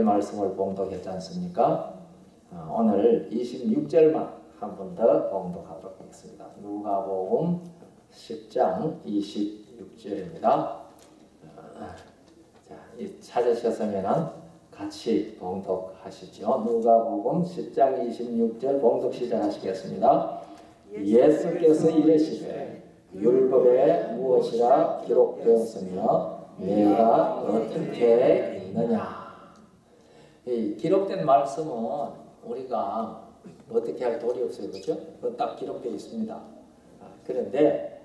말씀을 봉독했지 않습니까? 오늘 26절만 한 번 더 봉독하도록 하겠습니다. 누가복음 10장 26절입니다. 자, 찾으셨으면 같이 봉독하시죠. 누가복음 10장 26절 봉독 시작하시겠습니다. 예수께서 이르시되 율법에 무엇이라 기록되었으며 내가 어떻게 읽느냐. 이 기록된 말씀은 우리가 어떻게 할 도리 없어요. 그렇죠? 딱 기록되어 있습니다. 그런데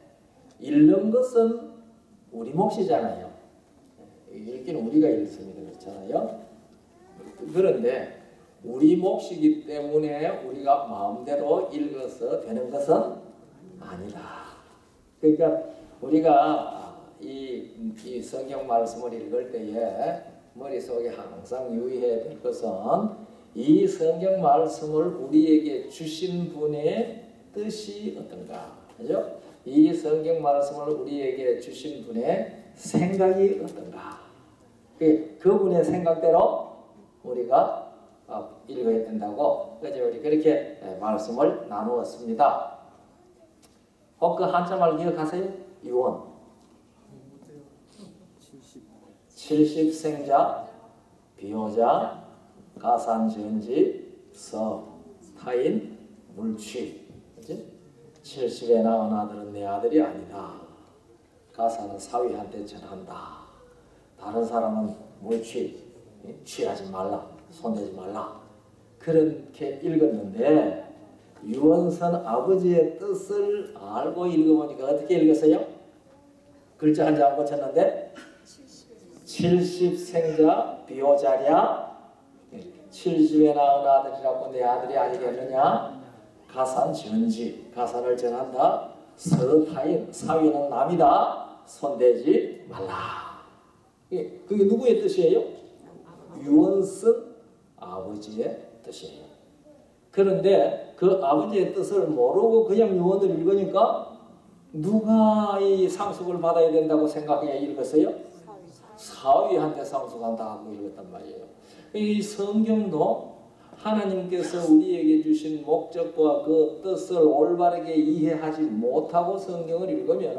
읽는 것은 우리 몫이잖아요. 읽기는 우리가 읽습니다. 그렇잖아요. 그런데 우리 몫이기 때문에 우리가 마음대로 읽어서 되는 것은 아니다. 그러니까 우리가 이 성경 말씀을 읽을 때에 머릿속에 항상 유의해야 될 것은 이 성경 말씀을 우리에게 주신 분의 뜻이 어떤가. 그죠? 이 성경 말씀을 우리에게 주신 분의 생각이 어떤가. 그분의 생각대로 우리가 읽어야 된다고 그래서 우리 그렇게 말씀을 나누었습니다. 혹 그 한자말 기억하세요? 유언 70생자, 비호자, 가산전지, 서, 타인, 물취. 70에 낳은 아들은 내 아들이 아니다. 가산은 사위한테 전한다. 다른 사람은 물취, 취하지 말라, 손대지 말라. 그렇게 읽었는데 유언선 아버지의 뜻을 알고 읽어보니까 어떻게 읽었어요? 글자 한 장 안 고쳤는데 70생자 비호자랴 70에 낳은 아들이라고 내 아들이 아니겠느냐. 가산 전지 가산을 전한다. 서타인 사위는 남이다. 손대지 말라. 그게 누구의 뜻이에요? 유언선 아버지의 뜻이에요. 그런데 그 아버지의 뜻을 모르고 그냥 유언을 읽으니까 누가 이 상속을 받아야 된다고 생각해 읽었어요? 사위한테 상속한다 하고 읽었단 말이에요. 이 성경도 하나님께서 우리에게 주신 목적과 그 뜻을 올바르게 이해하지 못하고 성경을 읽으면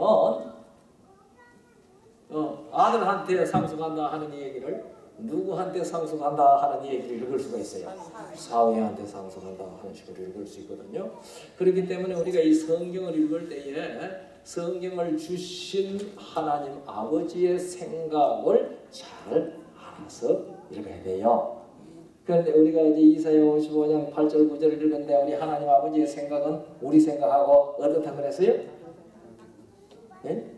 아들한테 상속한다 하는 얘기를 누구한테 상속한다 하는 얘기를 읽을 수가 있어요. 사위한테 상속한다 하는 식으로 읽을 수 있거든요. 그렇기 때문에 우리가 이 성경을 읽을 때에 성경을 주신 하나님 아버지의 생각을 잘 알아서 읽어야 돼요. 그런데 우리가 이제 이사야 55장 8절 9절을 읽었는데 우리 하나님 아버지의 생각은 우리 생각하고 어떻다 그랬어요? 네?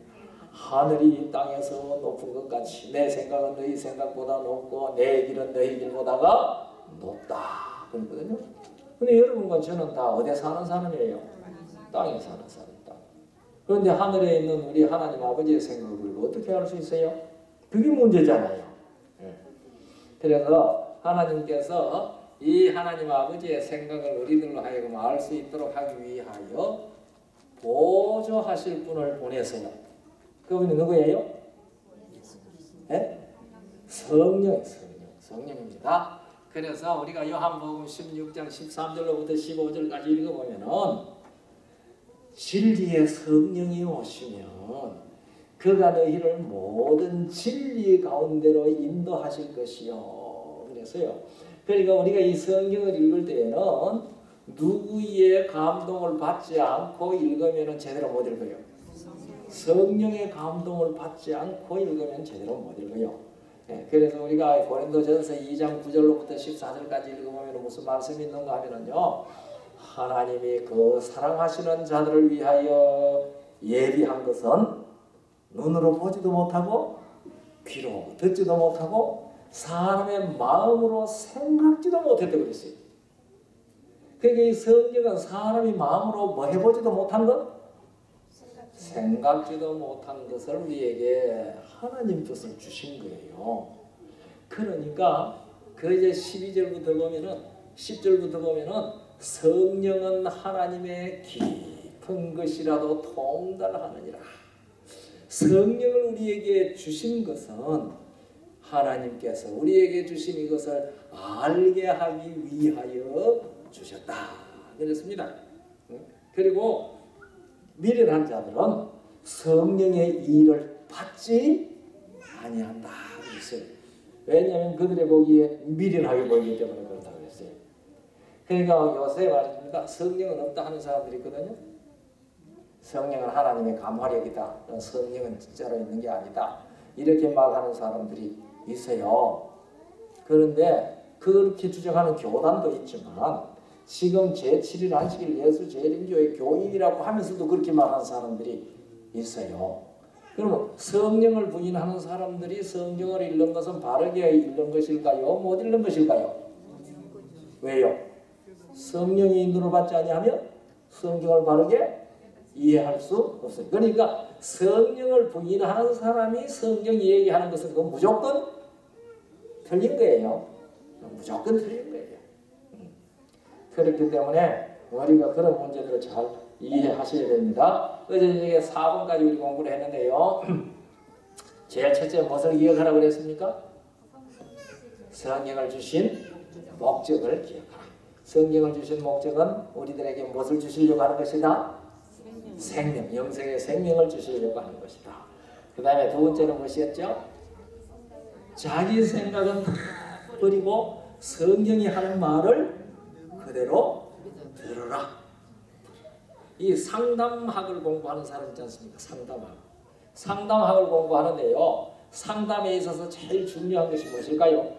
하늘이 땅에서 높은 것 같이 내 생각은 너희 생각보다 높고 내 길은 너희 길보다가 높다 그랬거든요. 근데 여러분과 저는 다 어디에 사는 사람이에요? 땅에 사는 사람. 그런데 하늘에 있는 우리 하나님 아버지의 생각을 어떻게 알 수 있어요? 그게 문제잖아요. 그래서 하나님께서 이 하나님 아버지의 생각을 우리들로 하여금 알 수 있도록 하기 위하여 보조하실 분을 보내서요. 그분이 누구예요? 네? 성령입니다. 그래서 우리가 요한복음 16장 13절로부터 15절까지 읽어보면은 진리의 성령이 오시면 그가 너희를 모든 진리 가운데로 인도하실 것이요. 그래서요. 그러니까 우리가 이 성경을 읽을 때에는 누구의 감동을 받지 않고 읽으면 제대로 못 읽어요. 성령의 감동을 받지 않고 읽으면 제대로 못 읽어요. 그래서 우리가 고린도전서 2장 9절로부터 14절까지 읽어보면 무슨 말씀이 있는가 하면은요. 하나님이 그 사랑하시는 자들을 위하여 예비한 것은 눈으로 보지도 못하고 귀로 듣지도 못하고 사람의 마음으로 생각지도 못했다고 그랬어요. 그러니까 이 성경은 사람이 마음으로 뭐 해보지도 못한 것? 생각지도 못한 것을 우리에게 하나님 뜻을 주신 거예요. 그러니까 그 이제 12절부터 보면은 10절부터 보면은 성령은 하나님의 깊은 것이라도 통달하느니라. 성령을 우리에게 주신 것은 하나님께서 우리에게 주신 이것을 알게 하기 위하여 주셨다. 그렇습니다. 그리고 미련한 자들은 성령의 일을 받지 아니한다. 그랬어요. 왜냐하면 그들의 보기에 미련하게 보이기 때문에 그렇다고 했어요. 그러니까 요새 말입니다. 성령은 없다 하는 사람들이 있거든요. 성령은 하나님의 감화력이다. 성령은 진짜로 있는 게 아니다. 이렇게 말하는 사람들이 있어요. 그런데 그렇게 주장하는 교단도 있지만 지금 제7일 안식일 예수 재림교회 교인이라고 하면서도 그렇게 말하는 사람들이 있어요. 그러면 성령을 부인하는 사람들이 성경을 읽는 것은 바르게 읽는 것일까요? 못 읽는 것일까요? 왜요? 성령의 인도를 받지 아니하면 성경을 바르게 이해할 수 없어요. 그러니까 성령을 부인하는 사람이 성경이 얘기하는 것은 그건 무조건 틀린 거예요. 무조건 틀린 거예요. 그렇기 때문에 우리가 그런 문제들을 잘 이해하셔야 됩니다. 어제 4번까지 우리 공부를 했는데요. 제일 첫째 무엇을 기억하라고 그랬습니까? 성경을 주신 목적을 기억하라. 성경을 주신 목적은 우리들에게 무엇을 주시려고 하는 것이다? 생명, 영생의 생명을 주시려고 하는 것이다. 그 다음에 두 번째는 무엇이었죠? 자기 생각은 다 버리고 성경이 하는 말을 그대로 들어라. 이 상담학을 공부하는 사람 있지 않습니까? 상담학을 공부하는데요. 상담에 있어서 제일 중요한 것이 무엇일까요?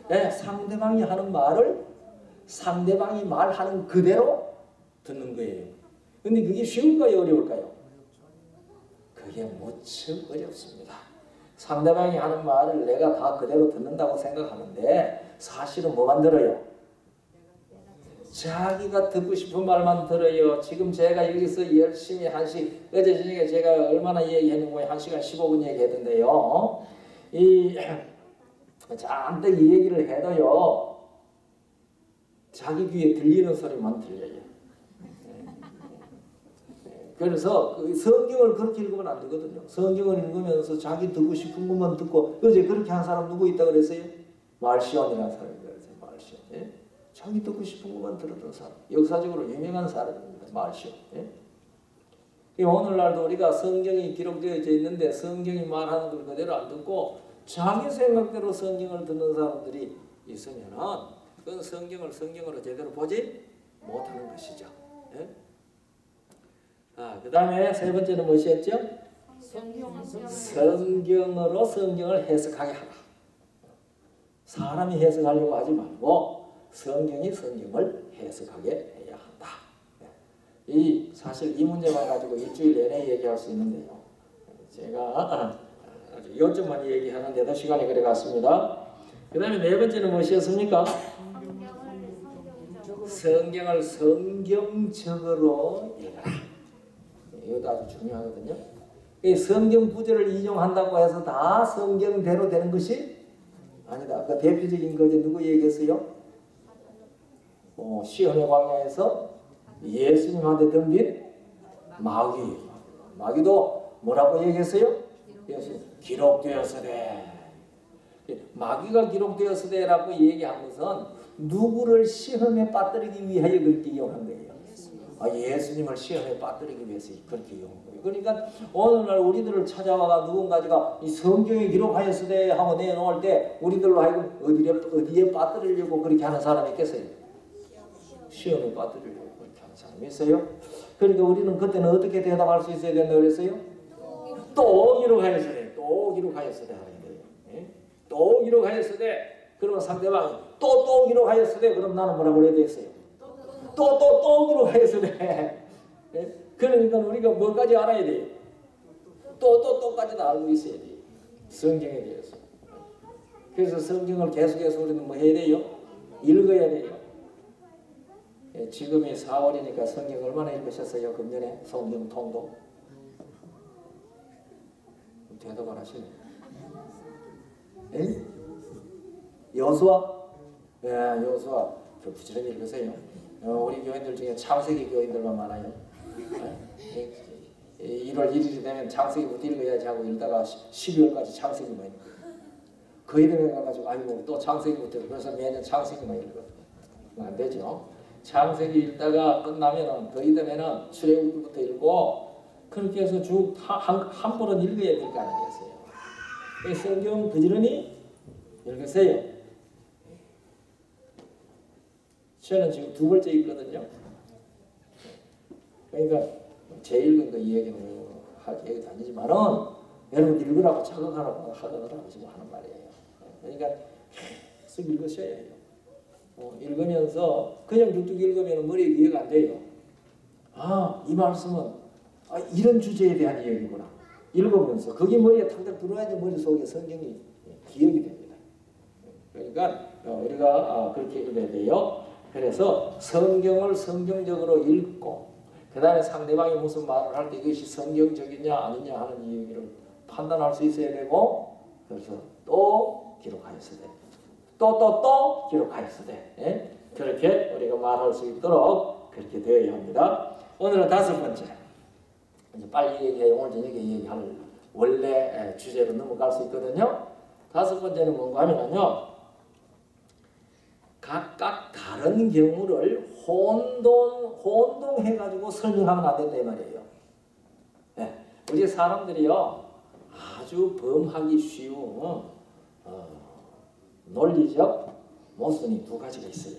네, 상대방이 하는 말을 상대방이 말하는 그대로 듣는 거예요. 근데 그게 쉬울까요? 어려울까요? 그게 무척 어렵습니다. 상대방이 하는 말을 내가 다 그대로 듣는다고 생각하는데 사실은 뭐만 들어요? 자기가 듣고 싶은 말만 들어요. 지금 제가 여기서 열심히 어제 저녁에 제가 얼마나 얘기했는지 1시간 15분 얘기했는데요. 잔뜩 이 얘기를 해도요. 자기 귀에 들리는 소리만 들려요. 그래서 성경을 그렇게 읽으면 안 되거든요. 성경을 읽으면서 자기 듣고 싶은 것만 듣고 어제 그렇게 한 사람 누구 있다고 그랬어요? 말시온이라는 사람이 그랬어요. 말시온. 예? 자기 듣고 싶은 것만 들었던 사람. 역사적으로 유명한 사람입니다. 말시온. 예? 오늘날도 우리가 성경이 기록되어져 있는데 성경이 말하는 걸 그대로 안 듣고 자기 생각대로 성경을 듣는 사람들이 있으면은 그건 성경으로 제대로 보지 못하는 것이죠. 예? 그 다음에 세 번째는 무엇이었죠? 성경으로 성경을 해석하게 하라. 사람이 해석하려고 하지 말고 성경이 성경을 해석하게 해야 한다. 사실 이 문제만 가지고 일주일 내내 얘기할 수 있는데요. 제가 아주 요점만 얘기하는데도 시간이 그래 갔습니다. 그 다음에 네 번째는 무엇이었습니까? 성경을 성경적으로 읽어라. 이것도 아주 중요하거든요. 이 성경 구절을 인용한다고 해서 다 성경대로 되는 것이 아니다. 그 대표적인 거 누구 얘기했어요? 시온의 광야에서 예수님한테 덤빈 마귀. 마귀도 뭐라고 얘기했어요? 기록되었으되. 마귀가 기록되었으되라고 얘기한 것은 누구를 시험에 빠뜨리기 위하여 그렇게 이용한 거예요. 예수님을 시험에 빠뜨리기 위해서 그렇게 이용한 거예요. 그러니까 오늘날 우리들을 찾아와가 누군가가 이 성경에 기록하였으되 하고 내놓을 때 우리들로 하여금 어디에 빠뜨리려고 그렇게 하는 사람이 있겠어요? 시험에 빠뜨리려고 그렇게 하는 사람이 있어요? 그러니까 우리는 그때는 어떻게 대답할 수 있어야 된다고 그랬어요? 또 기록하였으되, 또 기록하였으되 하는 거예요. 또 기록하였으되 그러면 상대방이 또 기록하였으되 그럼 나는 뭐라고 해야 되겠어요? 또 기록하였으되. 그러니까 우리가 뭐까지 알아야 돼요? 또까지도 알고 있어야 돼요. 성경에 대해서. 그래서 성경을 계속해서 우리는 뭐 해야 돼요? 읽어야 돼요. 지금이 4월이니까 성경 얼마나 읽으셨어요? 금년에 성경 통독? 대답 안 하시네. 여수아? 여수아. 부지런히 읽으세요. 우리 교인들 중에 창세기 교인들만 많아요. 1월 1일이 되면 창세기부터 읽어야지 하고 읽다가 12월까지 창세기만 읽고 거의 되면 가가지고 아이고 또 창세기부터 그래서 매년 창세기만 읽고 안 되죠. 창세기 읽다가 끝나면은 거의 되면은 출애굽기부터 읽고 그렇게 해서 쭉 한 번은 읽어야 될 거 아니겠어요. 이 성경 부지런히 읽으세요. 저는 지금 2번째 읽거든요. 그러니까 제 읽은 거 이야기는 할 얘기도 아니지만은 여러분 읽으라고 자극하라고 하더라고 지금 하는 말이에요. 그러니까 계속 읽으셔야 해요. 읽으면서 그냥 쭉쭉 읽으면 머리에 이해가 안 돼요. 아, 이 말씀은 이런 주제에 대한 이야기구나. 읽으면서 그게 머리에 탁탁 들어와야지 머릿속에 성경이 기억이 됩니다. 그러니까 우리가 그렇게 읽어야 돼요. 그래서 성경을 성경적으로 읽고 그 다음에 상대방이 무슨 말을 할 때 이것이 성경적이냐 아니냐 하는 이야기를 판단할 수 있어야 되고 그래서 또 기록하였으되 또 기록하였으되 예? 그렇게 우리가 말할 수 있도록 그렇게 되어야 합니다. 오늘은 5번째 이제 빨리 얘기해요. 오늘 저녁에 얘기할 원래 주제로 넘어갈 수 있거든요. 5번째는 뭔가 하면요 각각 다른 경우를 혼동해가지고 설명하면 안 된다 이 말이에요. 네. 우리 사람들이요 아주 범하기 쉬운 논리적 모순이 2가지가 있어요.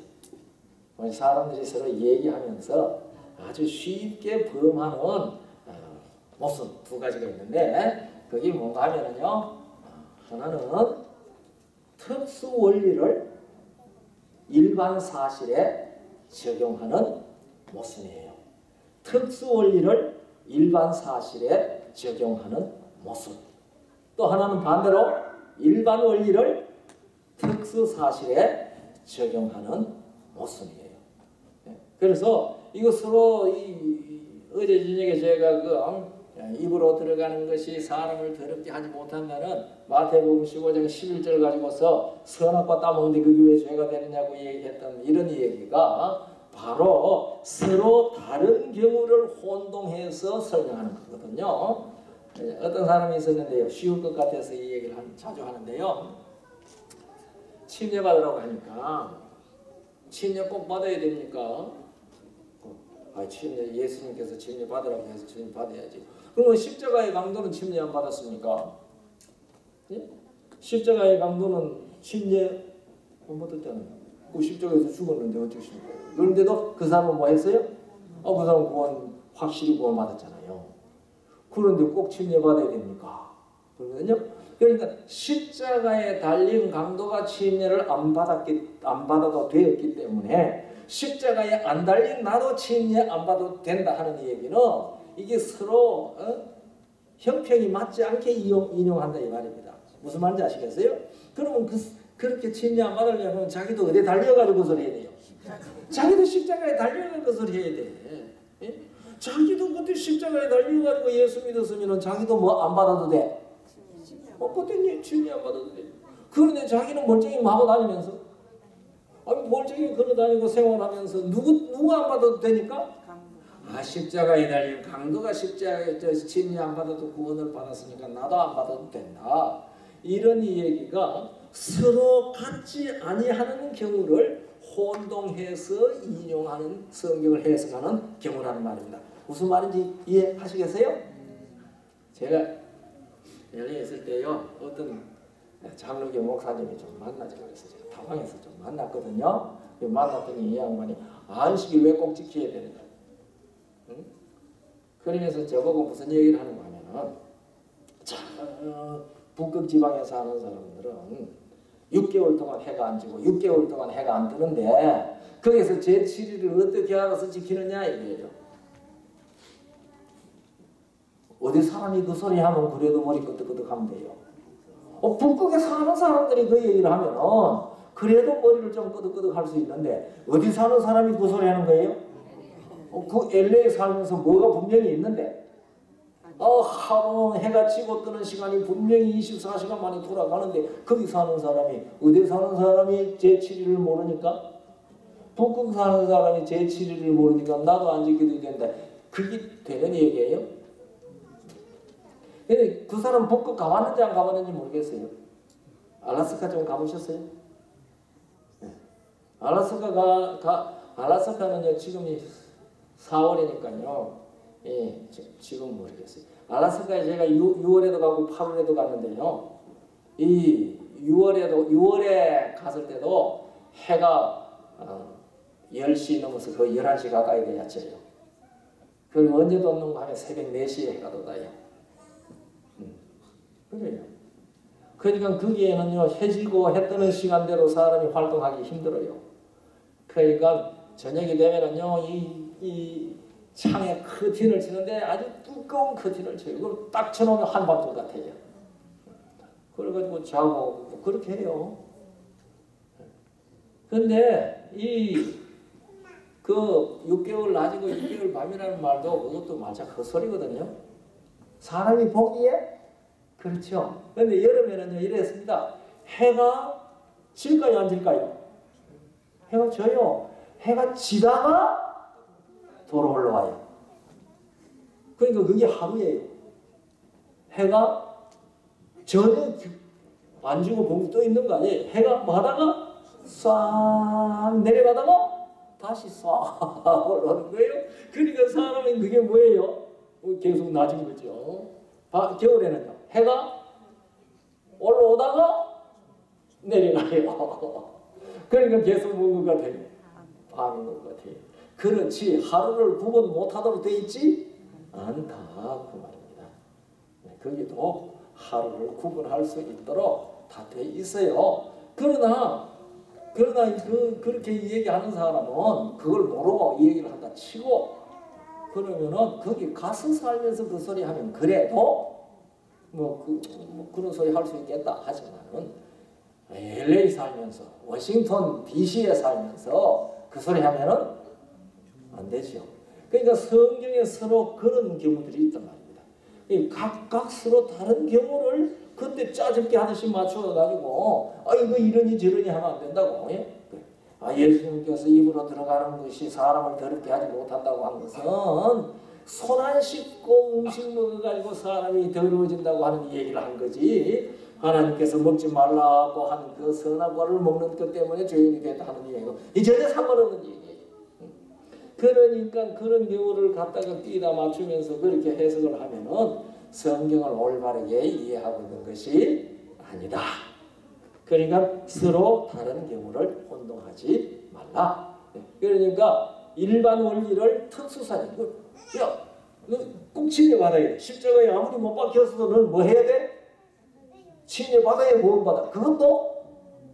우리 사람들이 서로 얘기하면서 아주 쉽게 범하는 모순 2가지가 있는데 그게 뭔가 하면은요 하나는 특수 원리를 일반 사실에 적용하는 모순이에요. 특수 원리를 일반 사실에 적용하는 모순. 또 하나는 반대로 일반 원리를 특수 사실에 적용하는 모순이에요. 그래서 이거 서로 어제 저녁에 제가 입으로 들어가는 것이 사람을 더럽게 하지 못한다는 마태복음 15장 11절 가지고서 선악과 따먹는데 그게 왜 죄가 되느냐고 얘기했던 이런 얘기가 바로 서로 다른 경우를 혼동해서 설명하는 거거든요. 어떤 사람이 있었는데요. 쉬울 것 같아서 이 얘기를 자주 하는데요. 침례 받으라고 하니까 침례 꼭 받아야 됩니까? 침례 예수님께서 침례 받으라고 해서 침례 받아야지. 그러면 십자가의 강도는 침례 안 받았습니까? 예? 십자가의 강도는 침례 안 받았잖아요. 그 십자가에서 죽었는데 어쩌십니까? 그런데도 그 사람은 뭐 했어요? 그 사람은 구원 확실히 구원 받았잖아요. 그런데 꼭 침례 받아야 됩니까? 그러거든요. 그러니까 십자가에 달린 강도가 침례를 안 받아도 되었기 때문에 십자가에 안 달린 나도 침례 안 받아도 된다 하는 얘기는 이게 서로 형평이 맞지 않게 인용한다 이 말입니다. 무슨 말인지 아시겠어요? 그러면 그렇게 침례 안 받으려면 자기도 어디에 달려가지고 그것을 해야 돼요. 자기도 십자가에 달려가지고 그것을 해야 돼. 예? 자기도 그때 십자가에 달려가지고 예수 믿었으면 자기도 뭐 안 받아도 돼. 그때 침례 안 받아도 돼. 그런데 자기는 멀쩡히 하고 다니면서 멀쩡히 걸어 다니고 생활하면서 누구 안 받아도 되니까? 십자가에 달린 강도가 십자가에 침례 안 받아도 구원을 받았으니까 나도 안 받아도 된다. 이런 얘기가 서로 같지 아니하는 경우를 혼동해서 인용하는 성경을 해석하는 경우라는 말입니다. 무슨 말인지 이해하시겠어요? 제가 연예에 있을 때요 어떤 장로교 목사님이 좀 만나자고 그래서 제가 다방에서 좀 만났거든요. 만났더니 이 양반이 안식일 왜 꼭 지켜야 되느냐. 응? 그러면서 저보고 무슨 얘기를 하는가 하면은 북극 지방에 사는 사람들은 6개월 동안 해가 안 지고 6개월 동안 해가 안 뜨는데 거기서 제7일을 어떻게 알아서 지키느냐 이거예요. 어디 사람이 그 소리 하면 그래도 머리 끄덕끄덕 하면 돼요. 북극에 사는 사람들이 그 얘기를 하면은 그래도 머리를 좀 끄덕끄덕 할 수 있는데 어디 사는 사람이 그 소리 하는 거예요? 그 LA에 살면서 뭐가 분명히 있는데 하루 해가 지고 뜨는 시간이 분명히 24시간 만에 돌아가는데 거기 사는 사람이 어디 사는 사람이 제7일을 모르니까 북극 사는 사람이 제7일을 모르니까 나도 안 지켜도 된다. 그게 되는 얘기예요? 그 사람 북극 가봤는지 안 가봤는지 모르겠어요. 알라스카 좀 가보셨어요? 네. 알라스카는요 지금이 4월이니까요. 예, 지금 모르겠어요. 알라스카에 제가 6월에도 가고 8월에도 갔는데요. 이 6월에 갔을 때도 해가 10시 넘어서 거의 11시 가까이 되었죠. 그리고 언제 돋는가 하면 새벽 4시에 해가 돋아요. 그래요. 그러니까 거기에는요 해지고 해 뜨는 시간대로 사람이 활동하기 힘들어요. 그러니까 저녁이 되면은요 이 창에 커튼을 치는데 아주 두꺼운 커튼을 쳐요. 그걸 딱 쳐놓으면 한밤중 같아요. 그래가지고 자고 그렇게 해요. 근데 그 6개월 낮이고 6개월 밤이라는 말도 그것도 맞아 헛소리거든요. 사람이 보기에 그렇죠. 근데 여름에는요 이랬습니다. 해가 질까요 안 질까요? 해가 져요. 해가 지다가 도로 올라와요. 그러니까 그게 하루예요. 해가 전혀 안 지고 봉 떠 있는 거 아니에요. 해가 마다가 싹 내려가다가 다시 싹 올라오는 거예요. 그러니까 사람은 그게 뭐예요? 계속 낮은 거죠. 겨울에는요. 해가 올라오다가 내려가요. 그러니까 계속 먹는 것 같아요. 밤인 것 같아요. 그렇지 하루를 구분 못하도록 돼 있지 않다 그 말입니다. 거기도 하루를 구분할 수 있도록 다 돼 있어요. 그러나 그렇게 얘기하는 사람은 그걸 모르고 이 얘기를 한다 치고 그러면은 거기 가서 살면서 그 소리 하면 그래도 그런 소리 할 수 있겠다 하지만은 LA 살면서 워싱턴 DC에 살면서 그 소리 하면은 안 되죠. 그러니까 성경에 서로 그런 경우들이 있단 말입니다. 각각 서로 다른 경우를 그때 짜집게 하듯이 맞춰가지고 이거 이러니 저러니 하면 안 된다고. 예? 예수님께서 입으로 들어가는 것이 사람을 더럽게 하지 못한다고 한 것은 손 안 씻고 음식 먹어가지고 사람이 더러워진다고 하는 얘기를 한 거지 하나님께서 먹지 말라고 하는 그 선악 과를 먹는 것 때문에 죄인이 됐다 하는 얘기고 이 전혀 상관없는 얘기예요. 그러니까 그런 경우를 갖다가 띄다 맞추면서 그렇게 해석을 하면은 성경을 올바르게 이해하고 있는 것이 아니다. 그러니까 서로 다른 경우를 혼동하지 말라. 그러니까 일반 원리를 특수사니. 야, 너 꼭 침례받아야 돼. 십자가에 아무리 못 박혔어도 너는 뭐 해야 돼? 침례받아야 구원받아. 그것도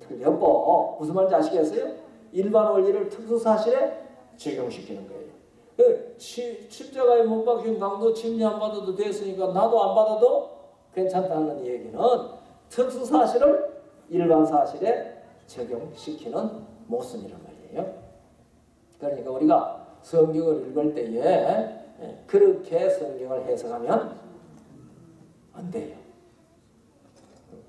틀렸고 무슨 말인지 아시겠어요? 일반 원리를 특수사실에 적용시키는 거예요. 십자가에 못 박힌 강도 침례 안 받아도 됐으니까 나도 안 받아도 괜찮다는 얘기는 특수사실을 일반 사실에 적용시키는 모순이란 말이에요. 그러니까 우리가 성경을 읽을 때에 그렇게 성경을 해석하면 안 돼요.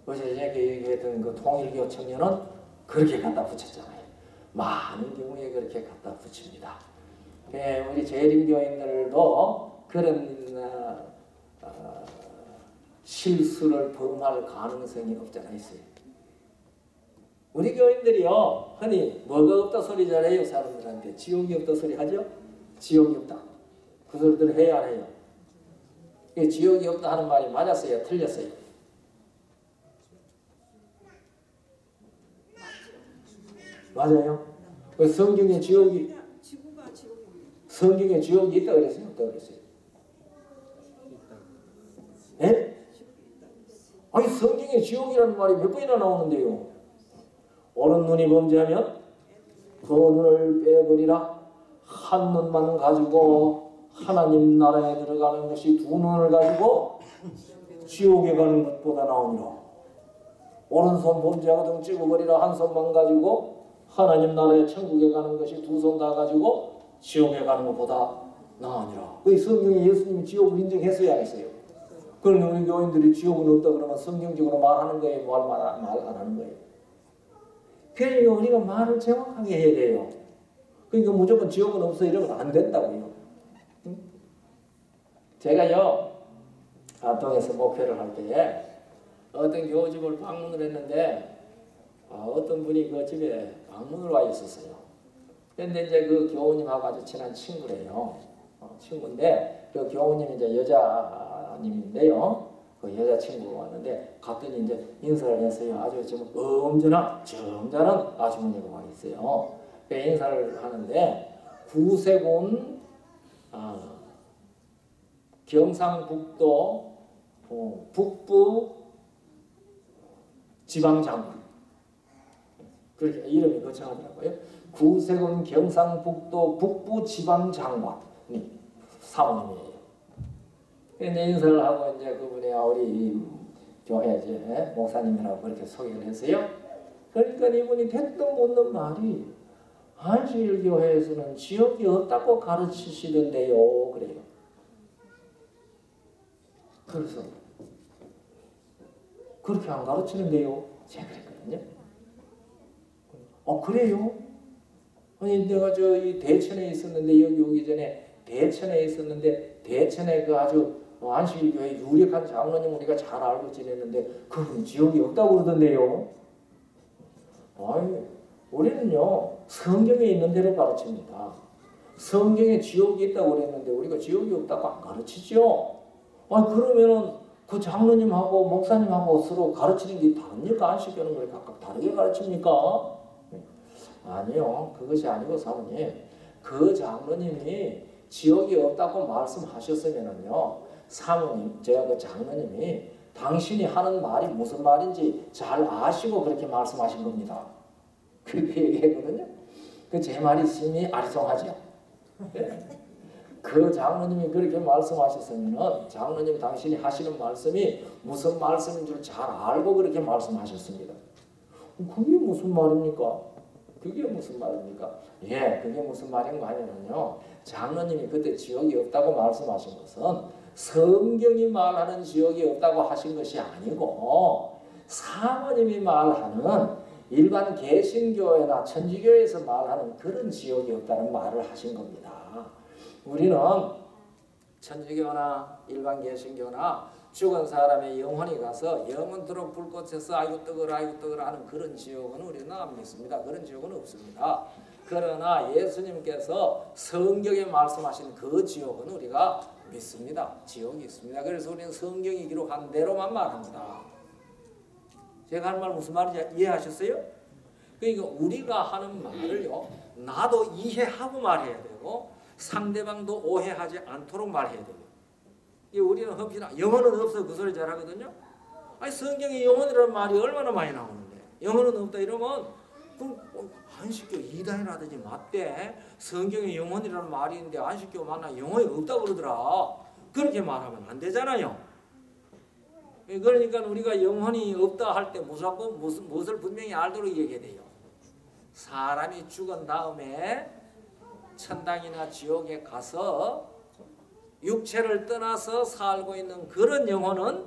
어제 얘기했던 그 통일교 청년은 그렇게 갖다 붙였잖아요. 많은 경우에 그렇게 갖다 붙입니다. 우리 재림교인들도 그런 실수를 범할 가능성이 없잖아 있어요. 우리 교인들이요 흔히 뭐가 없다 소리 잘해요. 사람들한테 지옥이 없다 소리 하죠. 지옥이 없다 그 소리들 해야 안 해요. 지옥이 없다 하는 말이 맞았어요 틀렸어요? 맞아요. 성경에 지옥이 있다 그랬어요? 없다 그랬어요? 예? 아니 성경에 지옥이라는 말이 몇 번이나 나오는데요. 오른 눈이 범죄하면 그 눈을 빼버리라. 한 눈만 가지고 하나님 나라에 들어가는 것이 두 눈을 가지고 지옥에 가는 것보다 나오니라. 오른손 범죄하거든 찍어버리라. 한 손만 가지고 하나님 나라에 천국에 가는 것이 두 손 다 가지고 지옥에 가는 것보다 나으니라. 그 성경에 예수님이 지옥을 인정했어야 했어요. 그런데 우리 교인들이 지옥은 없다 그러면 성경적으로 말하는 거예요? 말 안 하는 거예요? 그러니까 우리가 말을 정확하게 해야 돼요. 그러니까 무조건 지옥은 없어 이러면 안 된다고요. 제가요 안동에서 목회를 할 때에 어떤 교우집을 방문을 했는데 어떤 분이 그 집에 방문을 와 있었어요. 그런데 이제 그 교우님하고 아주 친한 친구래요. 친구인데 그 교우님이 이제 여자님인데요. 그 여자친구가 왔는데 갔더니 이제 인사를 했어요. 아주 지금 점잖은 아주머니가 와 있어요. 그 인사를 하는데 구세군 경상북도 북부 지방장관, 그렇게 이름이 거창하더라고요. 구세군 경상북도 북부 지방장관이 사모님이에요. 근데 인사를 하고 이제 그분이 우리 교회 이제 목사님이라고 그렇게 소개를 했어요. 그러니까 이분이 대뜸 묻는 말이 안식일교회에서는 지옥이 없다고 가르치시던데요. 그래요. 그래서 그렇게 안 가르치는데요. 제가 그랬거든요. 그래요? 아니 내가 이 대천에 있었는데 여기 오기 전에 대천에 있었는데 대천에 그 아주 안식일교회 유력한 장로님 우리가 잘 알고 지냈는데 그분 지옥이 없다고 그러던데요. 아니 우리는요 성경에 있는 대로 가르칩니다. 성경에 지옥이 있다고 그랬는데 우리가 지옥이 없다고 안 가르치죠. 그러면은 그 장로님하고 목사님하고 서로 가르치는 게 다릅니까? 안식교는 왜 각각 다르게 가르칩니까? 아니요. 그것이 아니고 사모님, 그 장로님이 지옥이 없다고 말씀하셨으면은요, 사모님, 제가 그 장로님이 당신이 하는 말이 무슨 말인지 잘 아시고 그렇게 말씀하신 겁니다. 그렇게 얘기했거든요. 제 말이 심히 아리송하죠. 그 장로님이 그렇게 말씀하셨으면은 장로님 당신이 하시는 말씀이 무슨 말씀인 줄 잘 알고 그렇게 말씀하셨습니다. 그게 무슨 말입니까? 그게 무슨 말입니까? 그게 무슨 말인가 하면요. 장로님이 그때 지옥이 없다고 말씀하신 것은 성경이 말하는 지옥이 없다고 하신 것이 아니고 사모님이 말하는 일반 개신교회나 천주교에서 말하는 그런 지옥이 없다는 말을 하신 겁니다. 우리는 천주교나 일반 개신교나 죽은 사람의 영혼이 가서 영원토록 불꽃에서 아이고 뜨거라 하는 그런 지옥은 우리는 안 믿습니다. 그런 지옥은 없습니다. 그러나 예수님께서 성경에 말씀하신 그 지옥은 우리가 믿습니다. 지옥이 있습니다. 그래서 우리는 성경이 기록한 대로만 말합니다. 제가 하는 말 무슨 말인지 이해하셨어요? 그러니까 우리가 하는 말을요, 나도 이해하고 말해야 되고 상대방도 오해하지 않도록 말해야 돼요. 우리는 험피나 영혼은 없어 그 소리 잘 하거든요. 아니 성경에 영혼이라는 말이 얼마나 많이 나오는데 영혼은 없다 이러면 그럼 안식교 이단이라든지 맞대. 성경에 영혼이라는 말이 있는데 안식교 만나 영혼이 없다고 그러더라. 그렇게 말하면 안 되잖아요. 그러니까 우리가 영혼이 없다 할 때 무엇을 분명히 알도록 얘기해야 돼요. 사람이 죽은 다음에 천당이나 지옥에 가서 육체를 떠나서 살고 있는 그런 영혼은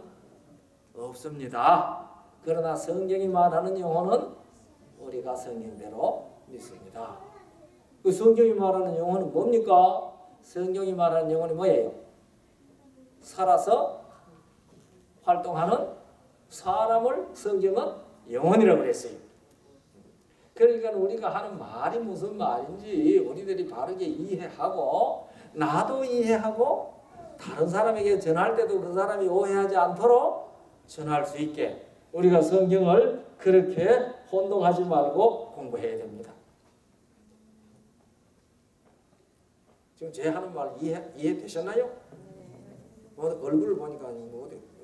없습니다. 그러나 성경이 말하는 영혼은 우리가 성경대로 믿습니다. 그 성경이 말하는 영혼은 뭡니까? 성경이 말하는 영혼이 뭐예요? 살아서 활동하는 사람을 성경은 영혼이라고 그랬어요. 그러니까 우리가 하는 말이 무슨 말인지 우리들이 바르게 이해하고 나도 이해하고 다른 사람에게 전할 때도 그 사람이 오해하지 않도록 전할 수 있게 우리가 성경을 그렇게 혼동하지 말고 공부해야 됩니다. 지금 제 하는 말 이해되셨나요? 얼굴을 보니까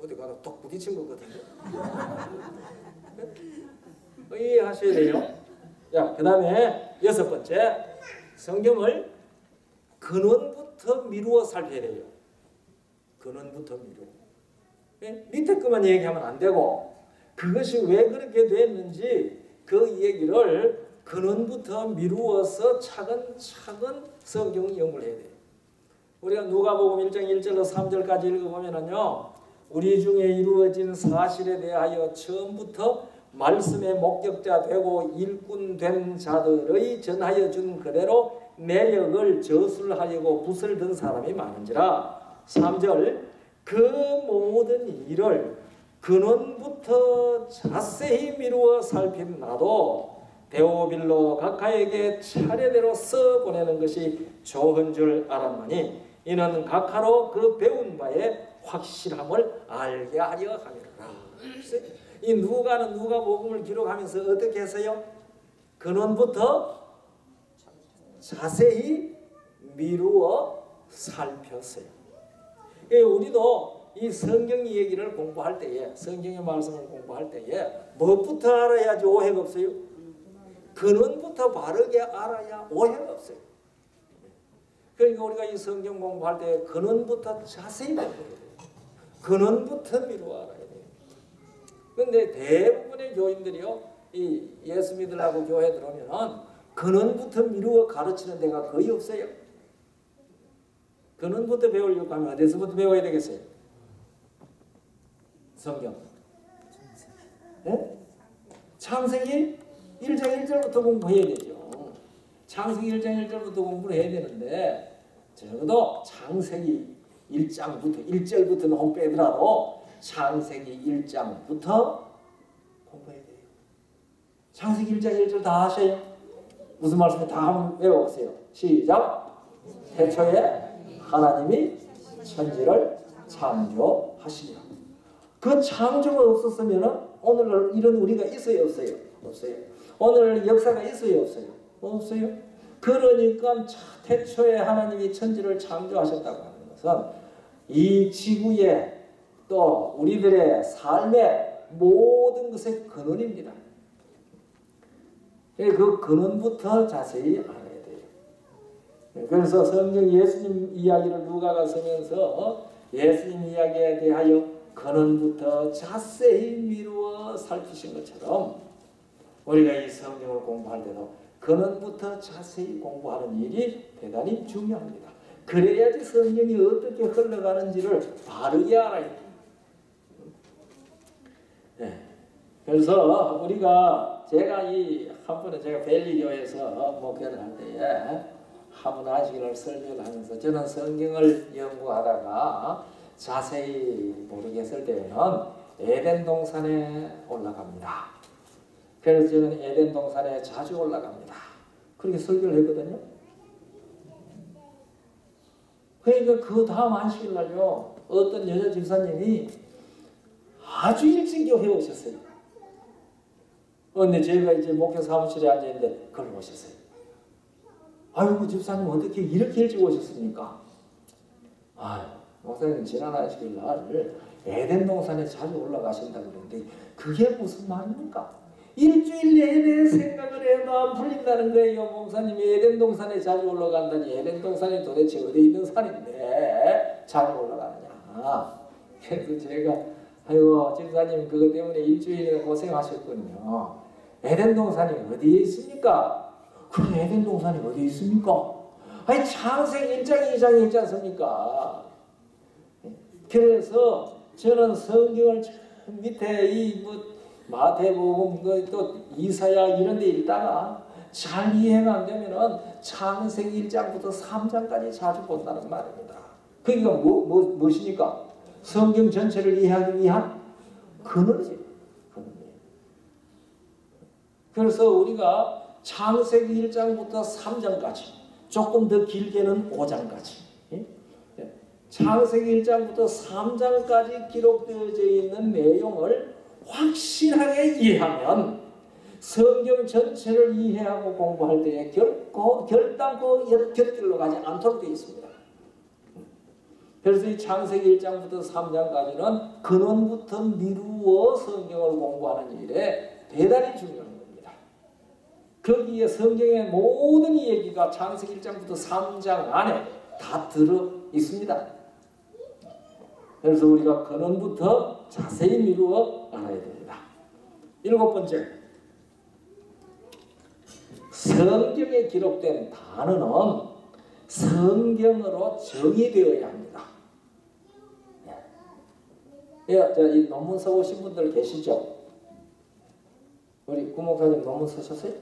어디 가서 톡 부딪힌 것 같은데? 이해하셔야 돼요. 자, 그 다음에 6번째, 성경을 근원부터 미루어 살펴야 돼요. 근원부터 미루어. 밑에 것만 얘기하면 안 되고 그것이 왜 그렇게 됐는지 그 얘기를 근원부터 미루어서 차근차근 성경 연구를 해야 돼요. 우리가 누가복음 1장 1절로 3절까지 읽어보면요, 우리 중에 이루어진 사실에 대하여 처음부터 말씀의 목격자 되고 일꾼 된 자들의 전하여 준 그대로 내력을 저술하려고 붓을 든 사람이 많은지라. 3절, 그 모든 일을 근원부터 자세히 미루어 살핀 나도 데오빌로 각하에게 차례대로 써보내는 것이 좋은 줄 알았노니 이는 각하로 그 배운 바의 확실함을 알게 하려 함이라. 이 누가는 누가복음을 기록하면서 어떻게 했어요? 근원부터 자세히 미루어 살폈어요. 우리도 이 성경 얘기를 공부할 때에, 성경의 말씀을 공부할 때에 무엇부터 알아야지 오해가 없어요? 근원부터 바르게 알아야 오해가 없어요. 그러니까 우리가 이 성경 공부할 때 근원부터 자세히 공부해야 돼요. 근원부터 미루어 알아야 돼요. 그런데 대부분의 교인들이요, 이 예수 믿으려고 교회 들어오면은 근원부터 미루어 가르치는 데가 거의 없어요. 근원부터 배우려고 하면 어디서부터 배워야 되겠어요? 성경. 네? 창세기 1장 1절부터 공부해야 되죠. 창세기 1장 1절부터 공부를 해야 되는데 적어도 창세기 1장부터 1절부터는 못 빼더라도 창세기 1장부터 공부해야 돼요. 창세기 1장 1절 다 하세요. 무슨 말씀인지 다 한번 외워보세요. 시작. 태초에 하나님이 천지를 창조하시니라. 그 창조가 없었으면 오늘날 이런 우리가 있어요, 없어요? 없어요. 오늘 역사가 있어요, 없어요? 없어요. 그러니까 태초에 하나님이 천지를 창조하셨다고 하는 것은 이 지구에 또 우리들의 삶의 모든 것의 근원입니다. 그 근원부터 자세히 알아야 돼요. 그래서 성경 예수님 이야기를 누가가 쓰면서 예수님 이야기에 대하여 근원부터 자세히 미루어 살피신 것처럼 우리가 이 성경을 공부할 때도 근원부터 자세히 공부하는 일이 대단히 중요합니다. 그래야지 성경이 어떻게 흘러가는지를 바르게 알아야 돼요. 네. 그래서 우리가 제가 한 번에 제가 벨리교에서 목회를 할 때에 하문화식을 설교를 하면서 저는 성경을 연구하다가 자세히 모르겠을 때에는 에덴 동산에 올라갑니다. 그래서 저는 에덴 동산에 자주 올라갑니다. 그렇게 설교를 했거든요. 그러니까 그 다음 안식일 날요, 어떤 여자 집사님이 아주 일찍 교회에 오셨어요. 근데 제가 이제 목회 사무실에 앉아있는데 그걸 오셨어요. 아이고 집사님 어떻게 이렇게 일찍 오셨습니까? 목사님 지난 안식일 날 에덴 동산에 자주 올라가신다고 그러는데 그게 무슨 말입니까? 일주일 내내 생각을 해도 안 풀린다는 거예요. 목사님이 에덴 동산에 자주 올라간다니 에덴 동산이 도대체 어디 있는 산인데 자주 올라가느냐. 그래서 제가 아이고 집사님 그것 때문에 일주일이나 고생하셨군요. 에덴 동산이 어디에 있습니까? 그럼 에덴 동산이 어디에 있습니까? 아니 창세기 1장 2장에 있지 않습니까? 그래서 저는 성경을 밑에 마태복음 또 이사야 이런 데 읽다가 잘 이해가 안 되면은 창세기 1장부터 3장까지 자주 본다는 말입니다. 그러니까 무엇입니까? 성경 전체를 이해하기 위한 근원이지. 그래서 우리가 창세기 1장부터 3장까지 조금 더 길게는 5장까지 창세기 1장부터 3장까지 기록되어져 있는 내용을 확실하게 이해하면 성경 전체를 이해하고 공부할 때에 결단코 옆곁길로 가지 않도록 되어 있습니다. 그래서 이 창세기 1장부터 3장까지는 근원부터 미루어 성경을 공부하는 일에 대단히 중요한 겁니다. 거기에 성경의 모든 얘기가 창세기 1장부터 3장 안에 다 들어 있습니다. 그래서 우리가 근원부터 자세히 미루어 알아야 됩니다. 7번째, 성경에 기록된 단어는 성경으로 정의되어야 합니다. 이 논문 써보신 분들 계시죠? 우리 구목사님 논문 쓰셨어요?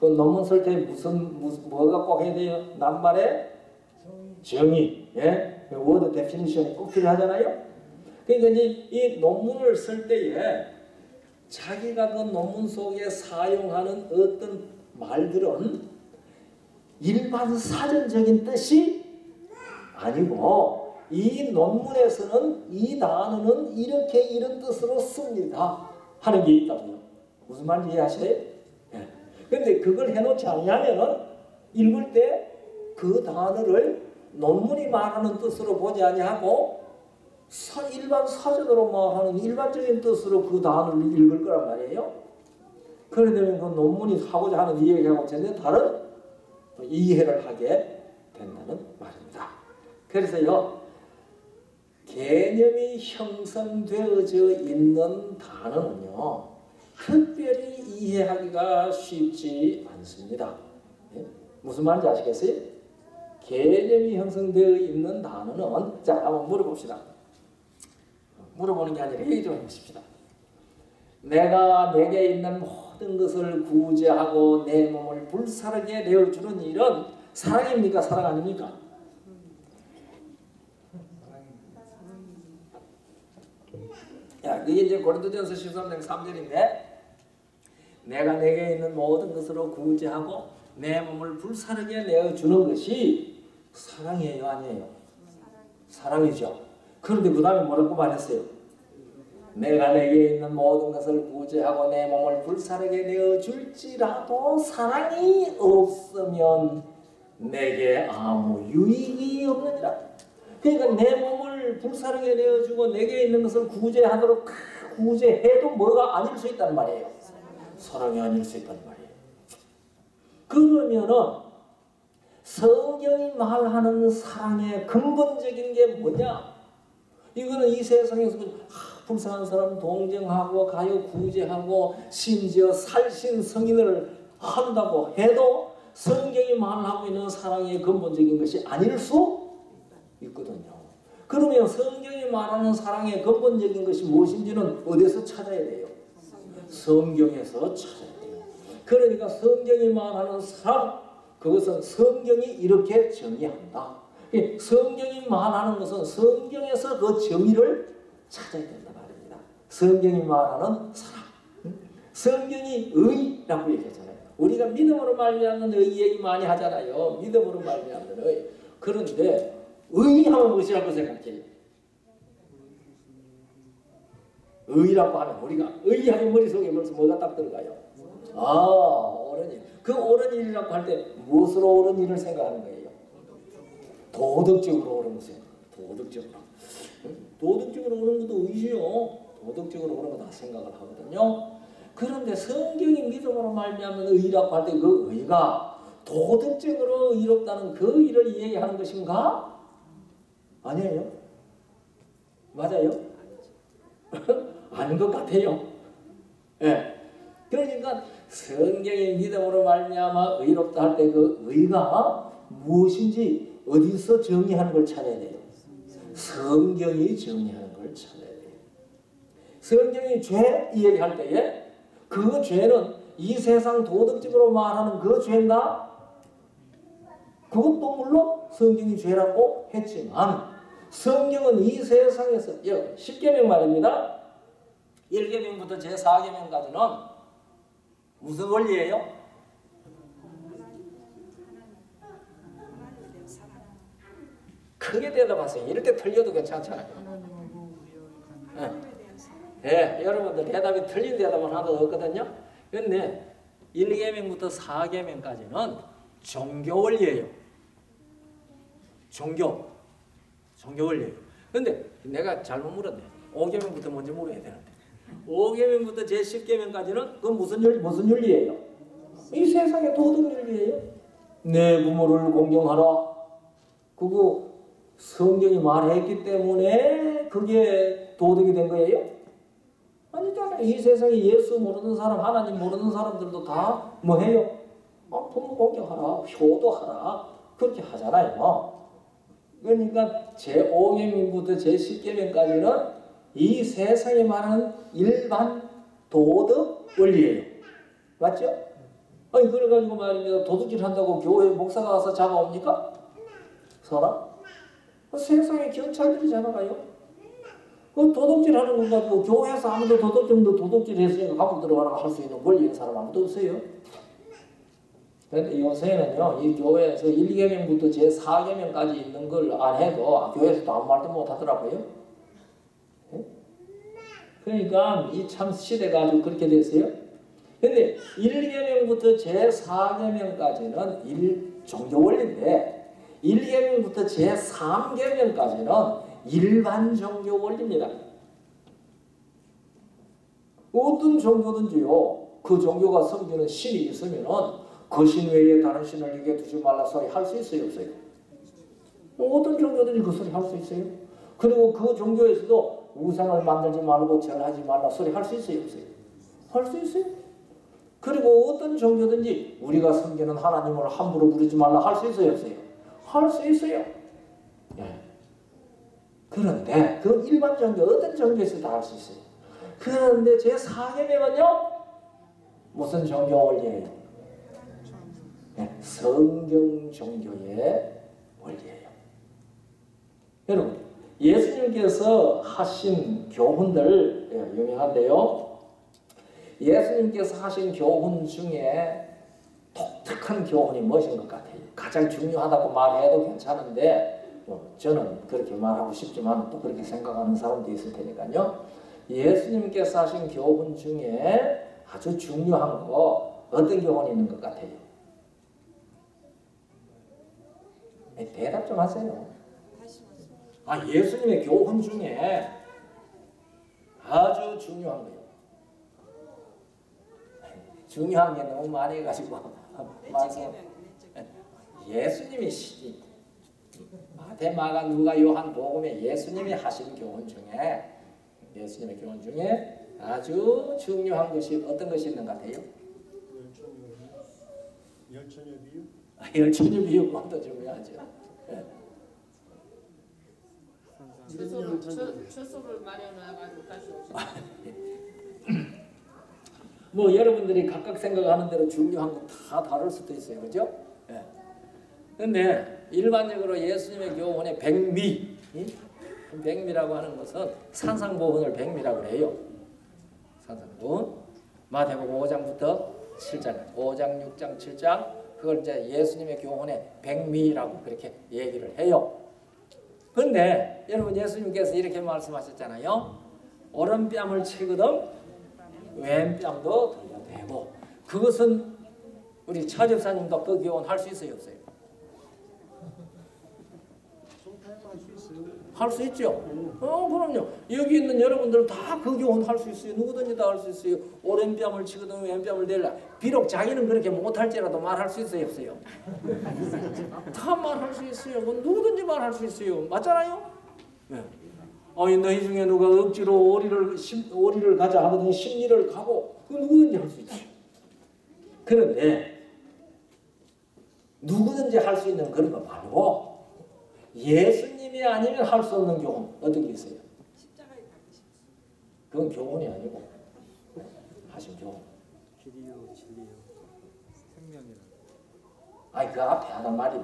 그 논문 쓸 때 뭐가 꼭 해야 돼요? 낱말에 정의. 예? 워드 데피니션이 꼭 필요하잖아요. 그러니까 이제 이 논문을 쓸 때에 자기가 그 논문 속에 사용하는 어떤 말들은 일반 사전적인 뜻이 아니고 이 논문에서는 이 단어는 이렇게 이런 뜻으로 씁니다 하는 게 있다고요. 무슨 말인지 이해하시나요? 그런데 그걸 해놓지 않으면은 읽을 때 그 단어를 논문이 말하는 뜻으로 보지 아니하고 일반 사전으로 말하는 일반적인 뜻으로 그 단어를 읽을 거란 말이에요. 그러게 되면 그 논문이 하고자 하는 이야기하고 전혀 다른 이해를 하게 된다는 말입니다. 그래서요, 개념이 형성되어져 있는 단어는요, 특별히 이해하기가 쉽지 않습니다. 예? 무슨 말인지 아시겠어요? 개념이 형성되어 있는 단어는, 자, 한번 물어봅시다. 물어보는 게 아니라 얘기 좀 해보십시다. 내가 내게 있는 모든 것을 구제하고 내 몸을 불사르게 내어주는 일은 사랑입니까? 사랑 아닙니까? 야, 그게 이제 고린도전서 13장 3절인데, 내가 내게 있는 모든 것으로 구제하고 내 몸을 불사르게 내어주는 것이 사랑이에요, 아니에요? 사랑이죠. 그런데 그 다음에 뭐라고 말했어요? 내가 내게 있는 모든 것을 구제하고 내 몸을 불사르게 내어줄지라도 사랑이 없으면 내게 아무 유익이 없느니라. 그러니까 내 몸을 불사르게 내어주고 내게 있는 것을 구제하도록 구제해도 뭐가 아닐 수 있다는 말이에요. 사랑이 아닐 수 있다는 말이에요. 그러면은 성경이 말하는 사랑의 근본적인 게 뭐냐? 이거는 이 세상에서 불쌍한 사람 동정하고 가요 구제하고 심지어 살신 성인을 한다고 해도 성경이 말하고 있는 사랑의 근본적인 것이 아닐 수 있거든요. 그러면 성경이 말하는 사랑의 근본적인 것이 무엇인지는 어디서 찾아야 돼요? 성경에서 찾아야 돼요. 그러니까 성경이 말하는 사랑, 그것은 성경이 이렇게 정의한다. 성경이 말하는 것은 성경에서 그 정의를 찾아야 된다 말입니다. 성경이 말하는 사랑. 성경이 의라고 얘기하잖아요. 우리가 믿음으로 말미암는 의 얘기 많이 하잖아요. 믿음으로 말미암는 의. 그런데 의하면 무엇이라고 생각해요? 의라고 하면 우리가 의하면 머릿속에 벌써 뭐가 딱 들어가요? 옳은 일. 그 옳은 일이라고 할 때 무엇으로 옳은 일을 생각하는 거예요? 도덕적으로 옳은 것이에요. 도덕적으로. 도덕적으로 옳은 것도 의지요. 도덕적으로 옳은 거 다 생각을 하거든요. 그런데 성경이 믿음으로 말미암는 의라고 할 때 그 의가 도덕적으로 의롭다는 그 의를 이야기하는 것인가? 아니에요. 맞아요? 아닌 것 같아요. 예. 그러니까 성경이 믿음으로 말미암아 의롭다 할 때 그 의가 무엇인지 어디서 정의하는 걸 찾아야 돼요? 성경이 정의하는 걸 찾아야 돼요. 성경이 죄 이야기할 때에 그 죄는 이 세상 도덕적으로 말하는 그 죄인가? 그것도 물론 성경이 죄라고 했지만 성경은 이 세상에서 10계명 말입니다. 1계명부터 제4계명까지는 무슨 원리예요? 크게 대답하세요. 이럴 때 틀려도 괜찮잖아요. 여러분들 대답이 틀린 대답은 하나도 없거든요. 그런데 1계명부터 4계명까지는 종교 원리예요. 종교 원리예요. 그런데 내가 잘못 물었네. 5계명부터 먼저 물어야 되는데 5계명부터 제10계명까지는 그건 무슨 윤리예요? 이 세상의 도덕 윤리예요. 내 부모를 공경하라. 그거 성경이 말했기 때문에 그게 도덕이 된 거예요? 아니잖아요. 이 세상에 예수 모르는 사람, 하나님 모르는 사람들도 다 뭐 해요? 부모 공경하라, 효도하라 그렇게 하잖아요. 그러니까 제5계명부터 제10계명까지는 이 세상에 말하는 일반 도덕 원리예요. 맞죠? 아니 그래가지고 말입니다. 도둑질 한다고 교회 목사가 와서 잡아옵니까? 사람? 세상에 경찰들이 잡아가요. 그 도둑질 하는 것 가지고 교회에서 아무도 도둑질 했으니까 감옥 들어가라고 할 수 있는 권리 있는 사람 아무도 없어요. 그런데 요새는요, 이 교회에서 1계명부터 제4계명까지 있는 걸 안 해도 교회에서도 아무 말도 못 하더라고요. 그러니까 이 참 시대가 아주 그렇게 됐어요. 근데 1계명부터 제4계명까지는 종교 원리인데 1계명부터 제3계명까지는 일반 종교 원리입니다. 어떤 종교든지요, 그 종교가 섬기는 신이 있으면은 그 신 외에 다른 신을 이게 두지 말라 소리 할 수 있어요, 없어요? 어떤 종교든지 그 소리 할 수 있어요. 그리고 그 종교에서도 우상을 만들지 말고 절하지 말라 소리 할 수 있어요, 없어요? 할 수 있어요. 그리고 어떤 종교든지 우리가 섬기는 하나님을 함부로 부르지 말라 할 수 있어요, 없어요? 할 수 있어요. 예. 그런데 그 일반 종교 어떤 종교에서 다 할 수 있어요. 그런데 제4계명은요 무슨 종교 원리예요? 네, 성경 종교의 원리예요. 여러분, 예수님께서 하신 교훈들 유명한데요. 예수님께서 하신 교훈 중에 독특한 교훈이 무엇인 것 같아요? 가장 중요하다고 말해도 괜찮은데 저는 그렇게 말하고 싶지만 또 그렇게 생각하는 사람도 있을 테니까요. 예수님께서 하신 교훈 중에 아주 중요한 거 어떤 교훈이 있는 것 같아요? 대답 좀 하세요. 예수님의 교훈 중에 아주 중요한 거예요. 중요한 게 너무 많이 해가지고 예수님이 마태, 마가, 누가, 요한, 복음에 예수님이 하신 교훈 중에 예수님의 교훈 중에 아주 중요한 것이 어떤 것이 있는 것 같아요? 열처녀 비유? 열처녀 비유가 더 중요하죠. 주소를 마련해가지고 다시 오시죠. 뭐 여러분들이 각각 생각하는 대로 중요한 거 다 다를 수도 있어요, 그죠? 그런데 일반적으로 예수님의 교훈의 백미, 백미라고 하는 것은 산상보훈을 백미라고 해요. 산상보훈, 마태복음 5장부터 7장, 5장, 6장, 7장, 그걸 이제 예수님의 교훈의 백미라고 그렇게 얘기를 해요. 그런데 여러분 예수님께서 이렇게 말씀하셨잖아요. 오른뺨을 치거든 왼뺨도 돌려대고. 그것은 우리 차 집사님도 그 교훈 할 수 있어요, 없어요? 할 수 있죠? 그럼요. 여기 있는 여러분들 다 그 교훈 할 수 있어요. 누구든지 다 할 수 있어요. 오른뺨을 치거든 왼뺨을 대라. 비록 자기는 그렇게 못할지라도 말할 수 있어요, 없어요? 다 말할 수 있어요. 누구든지 말할 수 있어요. 맞잖아요? 네. 너희 중에 누가 억지로 오리를 가자 하거든 십리를 가고, 그 누구든지 할 수 있어요. 그런데 누구든지 할 수 있는 그런 거 말고 예수님이 아니면 할 수 없는 교훈 어떤 게 있어요? 그건 교훈이 아니고 하신 교훈. 길이요 진리요 생명이라. 그 앞에 하는 말을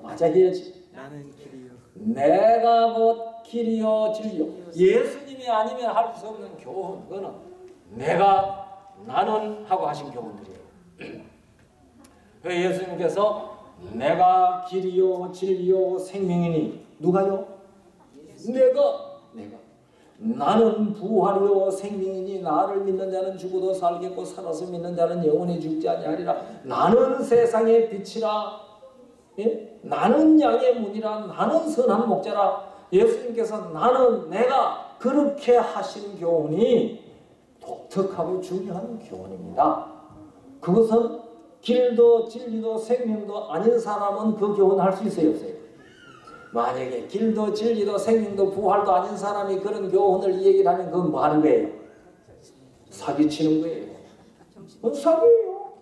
맞아 해야지. 나는 길이요. 내가 곧 길이요 진리요. 예수님이 아니면 할 수 없는 교훈, 그거는 나는 하고 하신 교훈들이에요. 예수님께서 내가 길이요 진리요 생명이니 누가요? 내가 나는 부활이요 생명이니 나를 믿는 자는 죽어도 살겠고 살아서 믿는 자는 영원히 죽지 아니하리라. 나는 세상의 빛이라. 나는 양의 문이라. 나는 선한 목자라. 예수님께서 내가 그렇게 하신 교훈이 독특하고 중요한 교훈입니다. 그것은 길도 진리도 생명도 아닌 사람은 그 교훈 할 수 있어요, 없어요? 만약에 길도 진리도 생명도 부활도 아닌 사람이 그런 교훈을 얘기를 하면 그건 뭐 하는 거예요? 사기치는 거예요. 그건 사기예요.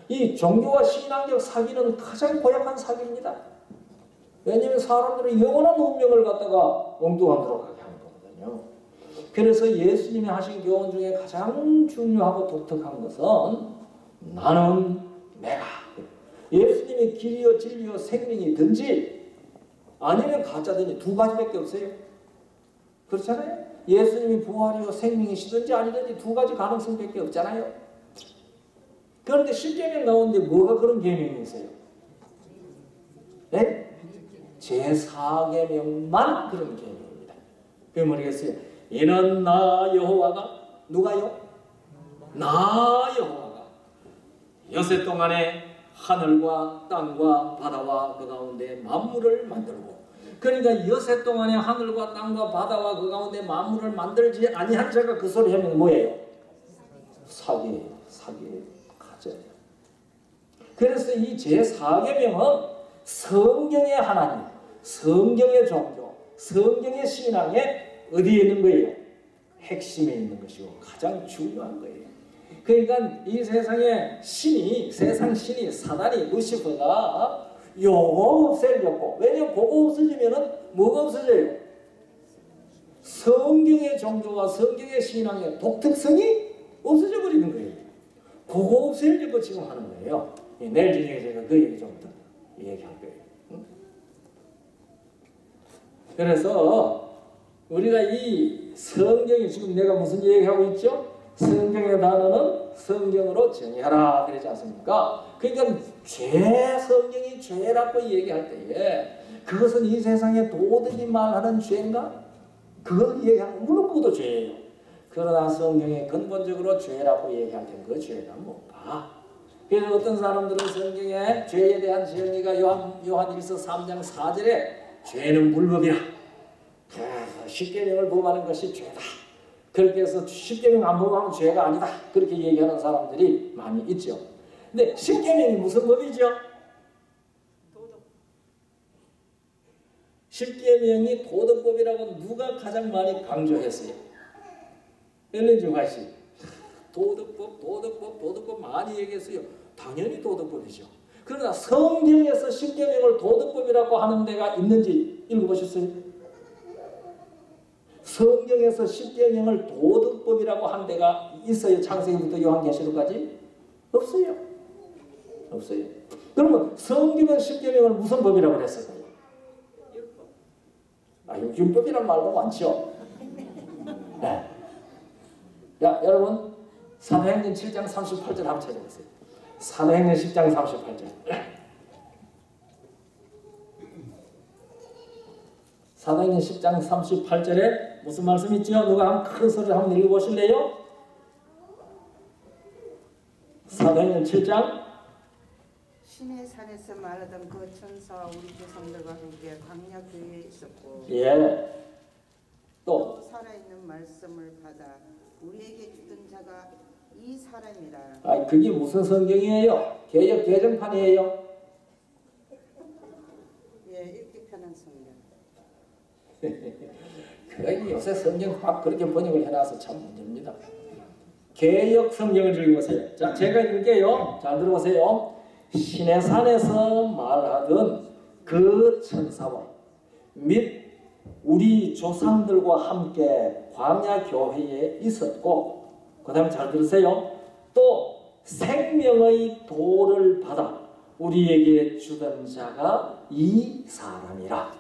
이 종교와 신앙적 사기는 가장 고약한 사기입니다. 왜냐하면 사람들은 영원한 운명을 갖다가 엉뚱한 데로 가게 하는 거거든요. 그래서 예수님이 하신 교훈 중에 가장 중요하고 독특한 것은 나는 내가. 예수님이 길이요 진리요 생명이든지 아니면 가짜든지 두 가지밖에 없어요. 그렇잖아요. 예수님이 부활이요 생명이시든지 아니든지 두 가지 가능성밖에 없잖아요. 그런데 10계명 가운데 뭐가 그런 계명이 있어요? 네? 제4계명만 그런 계명입니다. 그게 뭐겠어요? 이는 나 여호와가 누가요? 나 여호와가 여세 동안에 하늘과 땅과 바다와 그 가운데 만물을 만들고, 그러니까 여세 동안에 하늘과 땅과 바다와 그 가운데 만물을 만들지 아니한 자가 그 소리 하면 뭐예요? 사기예요. 사기예요. 가짜예요. 그래서 이 제4계명은 성경의 하나님, 성경의 종교, 성경의 신앙에 어디에 있는 거예요? 핵심에 있는 것이고 가장 중요한 거예요. 그러니까 이 세상의 신이, 세상 신이, 사단이, 루시퍼가 요거 없애려고. 왜냐면 그거 없어지면은 뭐가 없어져요? 성경의 종교와 성경의 신앙의 독특성이 없어져 버리는 거예요. 그거 없애려고 지금 하는 거예요. 내일 저녁에 제가 그 얘기 좀 더 얘기할 거예요. 응? 그래서 우리가 이 성경이 지금 내가 무슨 얘기하고 있죠? 성경의 단어는 성경으로 정의하라 그러지 않습니까? 그러니까 성경이 죄라고 얘기할 때에 그것은 이 세상에 도덕이 말하는 죄인가? 그걸 얘기하는, 물론 그것도 죄예요. 그러나 성경에 근본적으로 죄라고 얘기할 때 그 죄가 뭔가? 그래서 어떤 사람들은 성경에 죄에 대한 정의가 요한 1서 3장 4절에 죄는 불법이라, 그래서 십계명을 범하는 것이 죄다, 그렇게 해서 십계명 안 범하면 죄가 아니다, 그렇게 얘기하는 사람들이 많이 있죠. 근데 십계명이 무슨 법이죠? 십계명이 도덕법이라고 누가 가장 많이 강조했어요? 엘렌지 씨, 도덕법 많이 얘기했어요. 당연히 도덕법이죠. 그러나 성경에서 십계명을 도덕법이라고 하는 데가 있는지 읽어보셨어요? 성경에서 십계명을 도덕법이라고 한 데가 있어요? 창세기부터 요한계시록까지? 없어요. 없어요. 그러면 성경은 십계명을 무슨 법이라고 그랬을까요? 율법이란 말도 많죠. 네. 자, 여러분 사도행전 7장 38절 한번 찾아보세요. 사도행전 10장 38절. 사도행전 10장 38절에 무슨 말씀 있죠? 누가 한번 큰 소리로 한번 읽어보실래요? 사도행전 7장. 신의 산에서 말하던 그 천사와 우리 조상들과 함께 광야 교회에 있었고, 예. 또 살아있는 말씀을 받아 우리에게 주던 자가 이 사람이라. 아, 그게 무슨 성경이에요? 개역 개정판이에요? 예, 읽기 편한 성경. 그 요새 성경 막 그렇게 번역을 해놔서 참 문제입니다. 개역 성경을 읽어보세요. 자, 제가 읽을게요. 잘 들어보세요. 신의 산에서 말하던 그 천사와 및 우리 조상들과 함께 광야 교회에 있었고, 그 다음에 잘 들으세요. 또 생명의 도를 받아 우리에게 주던 자가 이 사람이라.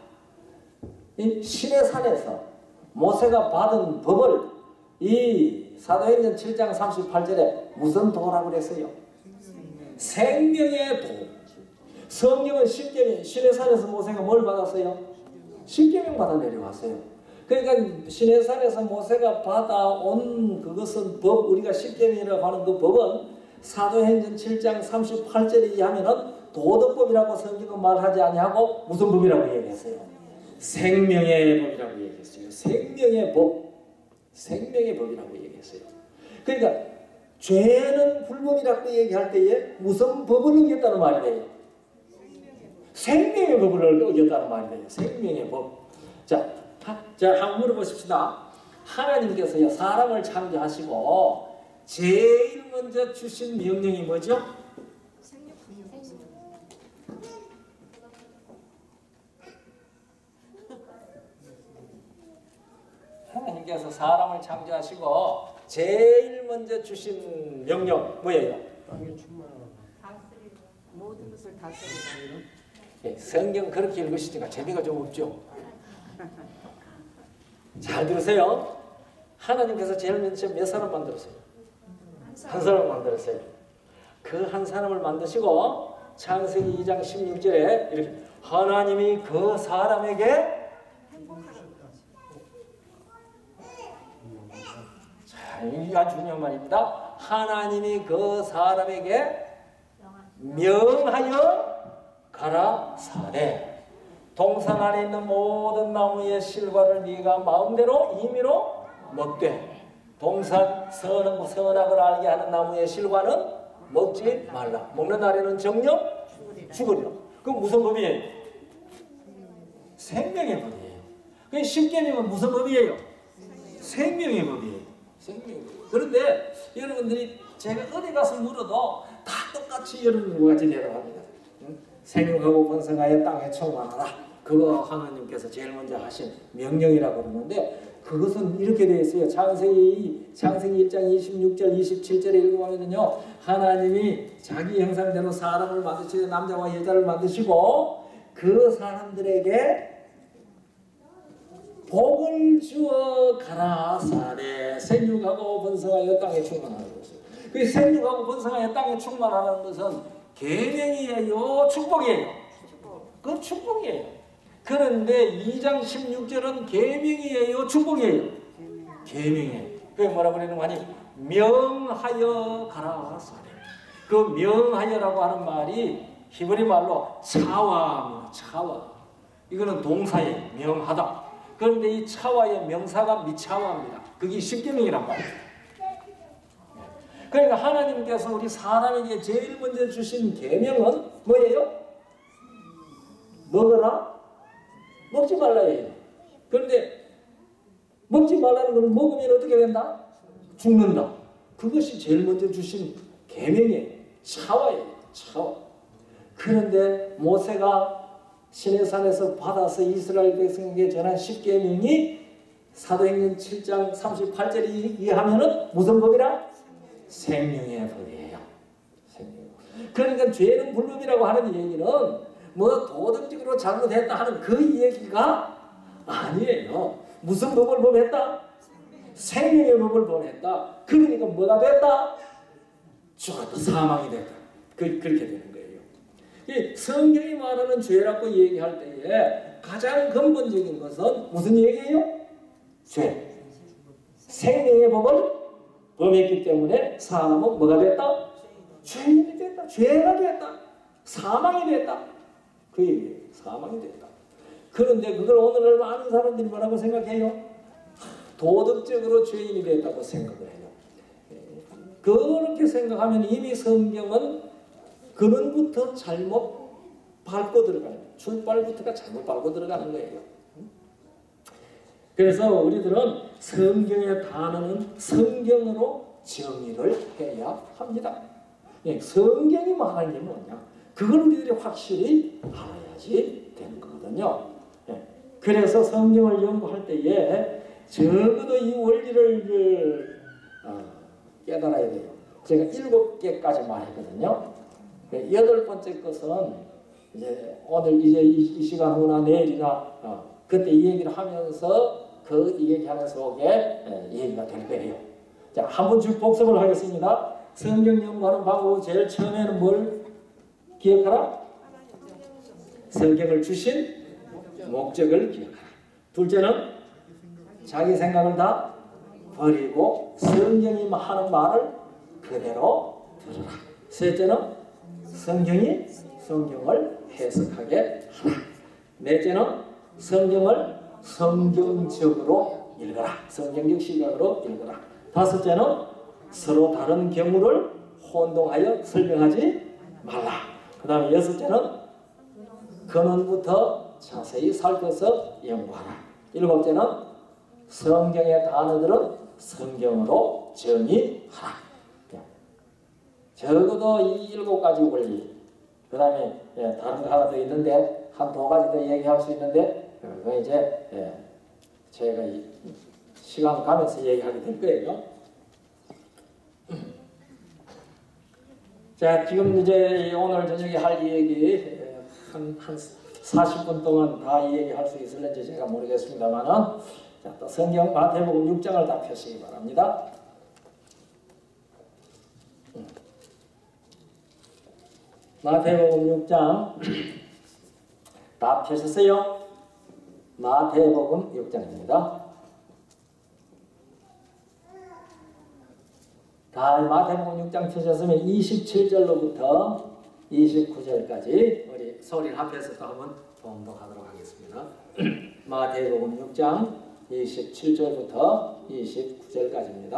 이 신의 산에서 모세가 받은 법을 이 사도행전 7장 38절에 무슨 도라고 그랬어요? 생명의 도. 성경은 십계명, 신의 산에서 모세가 뭘 받았어요? 십계명 받아 내려왔어요. 그러니까 신의 산에서 모세가 받아온 그것은 법, 우리가 십계명이라고 하는 그 법은 사도행전 7장 38절에 의하면은 도덕법이라고 성경은 말하지 아니하고 무슨 법이라고 얘기했어요? 생명의 법이라고 얘기했어요. 생명의 법, 생명의 법이라고 얘기했어요. 그러니까 죄는 불법이라고 얘기할 때에 무슨 법을 어겼다는 말이에요? 생명의 법을 어겼다는 말이에요. 생명의 법. 자, 한번 물어보십시다. 하나님께서요, 사람을 창조하시고 제일 먼저 주신 명령이 뭐죠? 하나님께서 사람을 창조하시고 제일 먼저 주신 명령 뭐예요? 땅에 충만하라. 모든 것을 다스리라. 성경 그렇게 읽으시니까 재미가 좀 없죠. 잘 들으세요. 하나님께서 제일 맨 처음 몇 사람 만들었어요? 한 사람을 만들었어요. 그 한 사람을 만드시고 창세기 2장 16절에 이렇게 하나님이 그 사람에게 자, 이게 중요한 말입니다. 하나님이 그 사람에게 명하여 가라사대 동산 안에 있는 모든 나무의 실과를 네가 마음대로 임의로 먹되 동산 선악을 알게 하는 나무의 실과는 먹지 말라. 먹는 날에는 정령 죽으리라. 그건 무슨 법이에요? 생명의 법이에요. 그 10계명은 무슨 법이에요? 생명의 법이에요. 생명의 법. 그런데 여러분들이 제가 어디 가서 물어도 다 똑같이 여러분과 같이 대답합니다. 생육하고 번성하여 땅에 충만하라. 그거 하나님께서 제일 먼저 하신 명령이라고 그러는데 그것은 이렇게 되어 있어요. 창세기 1장 26절 27절에 읽어보면요. 하나님이 자기 형상대로 사람을 만드시고 남자와 여자를 만드시고 그 사람들에게 복을 주어 가라사대 생육하고 번성하여 땅에 충만하는 것을. 그 생육하고 번성하여 땅에 충만하는 것은 계명이에요, 축복이에요? 그 축복이에요. 그런데 2장 16절은 계명이에요, 축복이에요? 계명이에요. 그게 뭐라고 그러는 거 아니? 명하여 가라사대. 그 명하여라고 하는 말이 히브리 말로 차와입니다. 차와. 이거는 동사예요. 명하다. 그런데 이 차와의 명사가 미차와입니다. 그게 십계명이란 말이에요. 그러니까 하나님께서 우리 사람에게 제일 먼저 주신 계명은 뭐예요? 먹어라? 먹지 말라예요. 그런데 먹지 말라는 것은 먹으면 어떻게 된다? 죽는다. 그것이 제일 먼저 주신 계명이에요. 차와예요. 차와. 그런데 모세가 시내산에서 받아서 이스라엘 백성에게 전한 십계명이 사도행전 7장 38절에 의하면은 무슨 법이라? 생명의 법이에요. 생명. 그러니까 죄는 불법이라고 하는 얘기는 뭐 도덕적으로 잘못했다 하는 그 얘기가 아니에요. 무슨 법을 범했다? 생명의 법을 범했다. 그러니까 뭐가 됐다? 죽었다. 사망이 됐다. 그렇게 되는 거예요. 이 성경이 말하는 죄라고 얘기할 때에 가장 근본적인 것은 무슨 얘기예요? 죄. 생명의 법을 범했기 때문에 사람은 뭐가 됐다? 죄인이 됐다. 죄가 됐다. 사망이 됐다. 그 얘기예요. 사망이 됐다. 그런데 그걸 오늘날 많은 사람들이 뭐라고 생각해요? 도덕적으로 죄인이 됐다고 생각을 해요. 그렇게 생각하면 이미 성경은 근원부터 잘못 밟고 들어가요. 출발부터가 잘못 밟고 들어가는 거예요. 그래서 우리들은 성경의 단어는 성경으로 정의를 해야 합니다. 성경이 말하는 게 뭐냐? 그걸 우리들이 확실히 알아야지 되는 거거든요. 그래서 성경을 연구할 때에 적어도 이 원리를 깨달아야 돼요. 제가 7개까지 말했거든요. 8번째 것은 이제 오늘 이제 이 시간 후나 내일이나 그때 이 얘기를 하면서 그 얘기하는 속에 얘기가 될 거예요. 자, 한 번씩 복습을 하겠습니다. 성경 연구하는 방법은 제일 처음에는 뭘 기억하라? 성경을 주신 목적을 기억하라. 둘째는 자기 생각을 다 버리고 성경이 하는 말을 그대로 들으라. 셋째는 성경을 해석하게 하라. 넷째는 성경을 성경적으로 읽어라. 성경적 시각으로 읽어라. 다섯째는 서로 다른 경우를 혼동하여 설명하지 말라. 그 다음에 여섯째는 근원부터 자세히 살펴서 연구하라. 일곱째는 성경의 단어들은 성경으로 정의하라. 적어도 이 7가지 원리. 그 다음에 다른 거 하나 더 있는데 한 2가지 더 얘기할 수 있는데 그거 이제 제가 시간 가면서 얘기하게 될 거예요. 자, 지금 이제 오늘 저녁에 할 얘기 한 40분 동안 다 이 얘기 할 수 있을는지 제가 모르겠습니다만은 자, 또 성경 마태복음 6장을 다 펴시기 바랍니다. 마태복음 6장 다 펴셨어요? 마태복음 6장입니다. 다 마태복음 6장 펴셨으면 27절로부터 29절까지 우리 소리를 합해서 또 한번 봉독하도록 하겠습니다. 마태복음 6장 27절부터 29절까지입니다.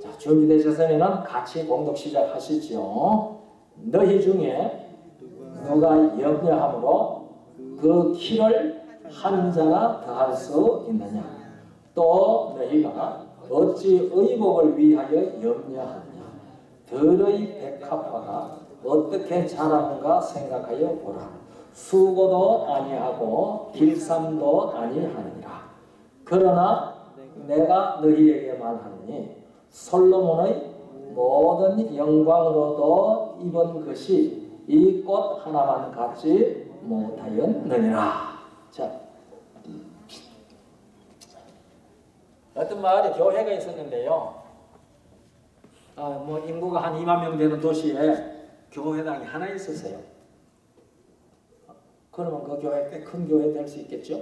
자, 준비되셨으면 같이 봉독 시작하시죠. 너희 중에 누가 염려함으로 그 키를 한 자나 더할 수 있느냐? 또 너희가 어찌 의복을 위하여 염려하느냐? 들의 백합화가 어떻게 자라는가 생각하여 보라. 수고도 아니하고 길쌈도 아니하느니라. 그러나 내가 너희에게 말하노니 솔로몬의 모든 영광으로도 입은 것이 이 꽃 하나만 갖지 못하였느니라. 자, 어떤 마을에 교회가 있었는데요. 뭐 인구가 한 2만 명 되는 도시에 교회당이 하나 있었어요. 그러면 그 교회 꽤 큰 교회 될 수 있겠죠?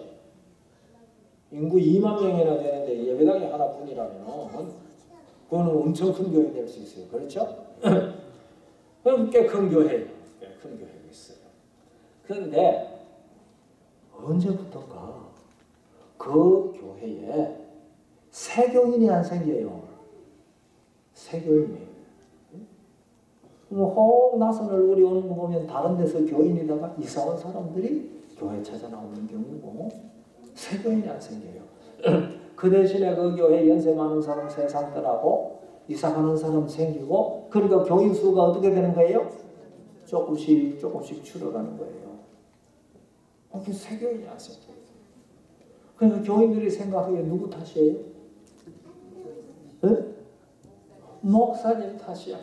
인구 2만 명이나 되는데 예배당이 하나뿐이라면 그거는 엄청 큰 교회 될 수 있어요. 그렇죠? 그럼 꽤 큰 교회예요. 꽤 큰 교회가 있어요. 그런데 언제부턴가 그 교회에 세교인이 안 생겨요. 세교인이. 혹 낯선 얼굴이 오는 거 보면 다른 데서 교인이다가 이사 온 사람들이 교회 찾아 나오는 경우고 세교인이 안 생겨요. 그 대신에 그 교회 연세 많은 사람 세상 떠나고 이사 가는 사람 생기고 그러니까 교인 수가 어떻게 되는 거예요? 조금씩 줄어가는 거예요. 그 세교인이 안 생겨요. 그러니까 교인들이 생각하기에 누구 탓이에요? 네? 목사님 탓이야.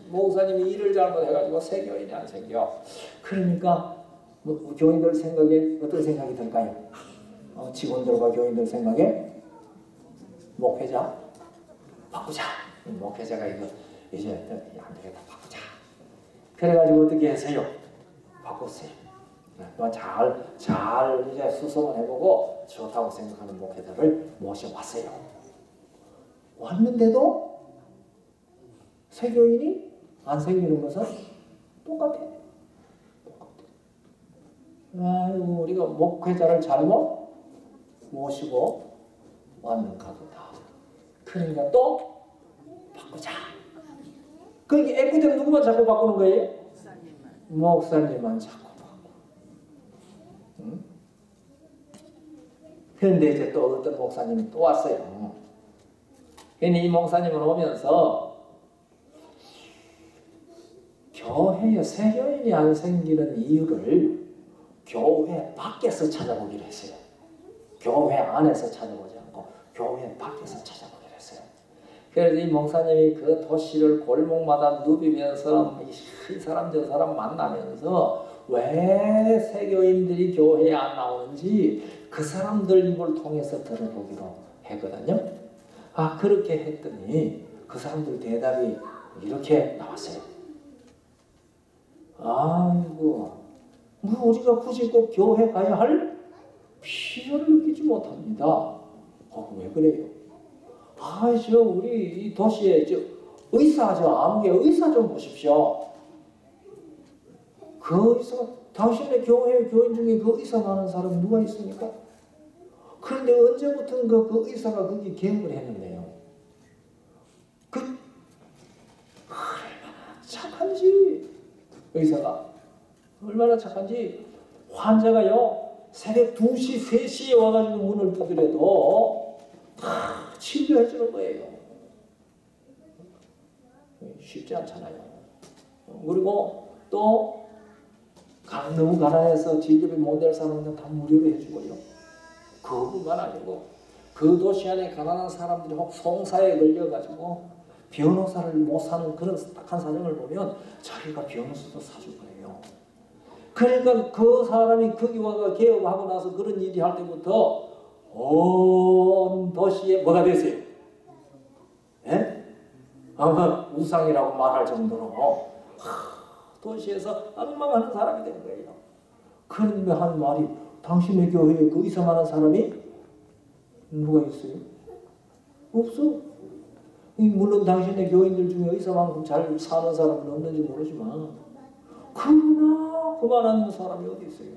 목사님이 일을 잘못해가지고 세교인이 안 생겨. 그러니까 뭐 교인들 생각에 어떤 생각이 들까요? 직원들과 교인들 생각에 목회자 바꾸자. 목회자가 이거 이제 안 되겠다 바꾸자. 그래가지고 어떻게 했어요? 바꿨어요. 잘 이제 수송을 해보고 좋다고 생각하는 목회자를 모셔왔어요. 왔는데도 세교인이 안 생기는 것은 똑같아. 아이고, 우리가 목회자를 잘못 모시고 왔는가 보다. 그러니까 또 바꾸자. 그게 애꿎은 누구만 자꾸 바꾸는 거예요? 목사님만 자꾸 바꾸고. 응? 그런데 이제 또 어떤 목사님이 또 왔어요. 괜히 이 목사님은 오면서 교회에 세교인이 안 생기는 이유를 교회 밖에서 찾아보기로 했어요. 교회 안에서 찾아보지 않고 교회 밖에서 찾아보기로 했어요. 그래서 이 목사님이 그 도시를 골목마다 누비면서 이 사람 저 사람 만나면서 왜 세교인들이 교회에 안 나오는지 그 사람들 입을 통해서 들어보기로 했거든요. 그렇게 했더니 그 사람들 대답이 이렇게 나왔어요. 아이고, 뭐 우리가 굳이 꼭 교회 가야 할 필요를 느끼지 못합니다. 왜 그래요? 우리 이 도시에 암흑의 의사 좀 보십시오. 그 의사, 당신의 교회 교인 중에 그 의사 많은 사람 누가 있습니까? 그런데 언제부턴가 그 의사가 거기 개업을 했는데요. 얼마나 착한지, 의사가 얼마나 착한지, 환자가요 새벽 2시, 3시에 와가지고 문을 두드려도 다 치료해 주는 거예요. 쉽지 않잖아요. 그리고 또 너무 가난해서 진료비 못 낼 사람은 다 무료로 해주고요. 그뿐만 아니고 그 도시 안에 가난한 사람들이 혹 송사에 걸려가지고 변호사를 못 사는 그런 딱한 사정을 보면 자기가 변호사도 사줄 거예요. 그러니까 그 사람이 거기 와서 개업하고 나서 그런 일이 할 때부터 온 도시에 뭐가 됐어요? 예? 아마 우상이라고 말할 정도로 도시에서 엉망하는 사람이 된 거예요. 그런데 한 말이 당신의 교회에 그 이상한 사람이 누가 있어요? 없어. 물론 당신의 교인들 중에 의사만큼 잘 사는 사람은 없는지 모르지만 그러나 그만한 사람이 어디 있어요.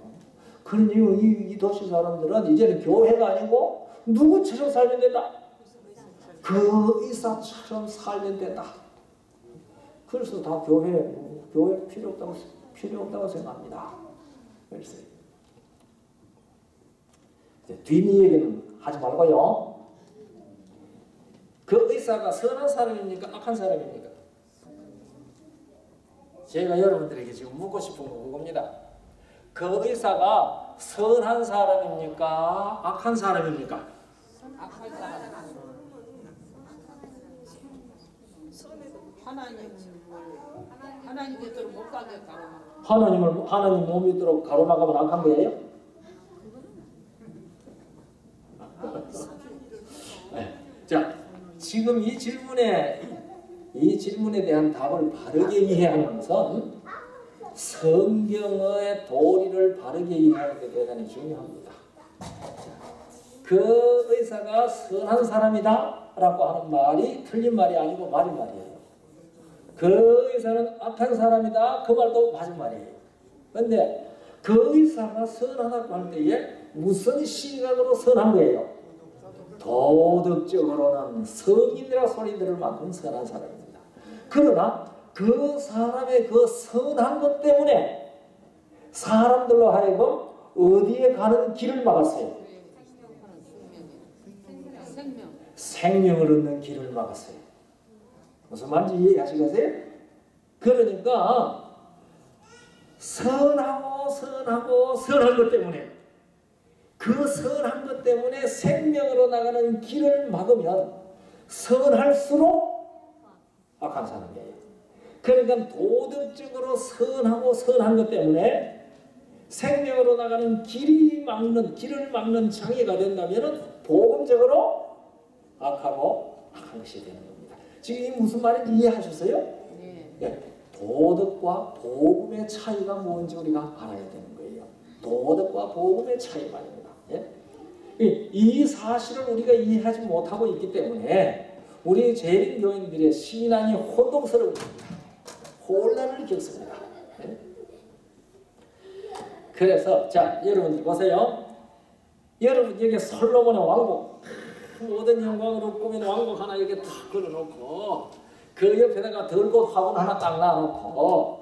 그러니 이 도시 사람들은 이제는 교회가 아니고 누구처럼 살면 된다? 그 의사처럼 살면 된다. 그래서 다 교회 필요 없다고 생각합니다. 그래서 뒷 얘기는 하지 말고요. 그 의사가 선한 사람입니까? 악한 사람입니까? 제가 여러분들에게 지금 묻고 싶은 건 그겁니다. 그 의사가 선한 사람입니까? 악한 사람입니까? 악할 사람. 하나님 곁으로 못 가겠다. 하나님 못 믿도록 가로막으면 악한 거예요? 네. 자, 지금 이 질문에 대한 답을 바르게 이해하는 것은 성경의 도리를 바르게 이해하는 게 대단히 중요합니다. 그 의사가 선한 사람이다 라고 하는 말이 틀린 말이 아니고 맞은 말이에요. 그 의사는 악한 사람이다 그 말도 맞은 말이에요. 그런데 그 의사가 선하다고 할 때에 무슨 시각으로 선한 거예요? 도덕적으로는 성인이라 소리 들을 만큼 선한 사람입니다. 그러나 그 사람의 그 선한 것 때문에 사람들로 하여금 어디에 가는 길을 막았어요? 생명을 얻는 길을 막았어요. 무슨 말인지 이해하시겠어요? 그러니까 선한 것 때문에 그 선한 것 때문에 생명으로 나가는 길을 막으면 선할수록 악한 사람이에요. 그러니까 도덕적으로 선한 것 때문에 생명으로 나가는 길을 막는 장애가 된다면 복음적으로 악하고 악한 것이 되는 겁니다. 지금 이 무슨 말인지 이해하셨어요? 네. 도덕과 복음의 차이가 뭔지 우리가 알아야 되는 거예요. 도덕과 복음의 차이 말입니다. 예? 이 사실을 우리가 이해하지 못하고 있기 때문에 우리 재림교인들의 신앙이 혼동스러웁니다. 혼란을 겪습니다. 예? 그래서 자 여러분들 보세요. 여러분 여기 솔로몬의 왕국 모든 영광으로 꾸민 왕국 하나 이렇게 탁 걸어놓고 그 옆에다가 들꽃 화분 하나 딱 놔놓고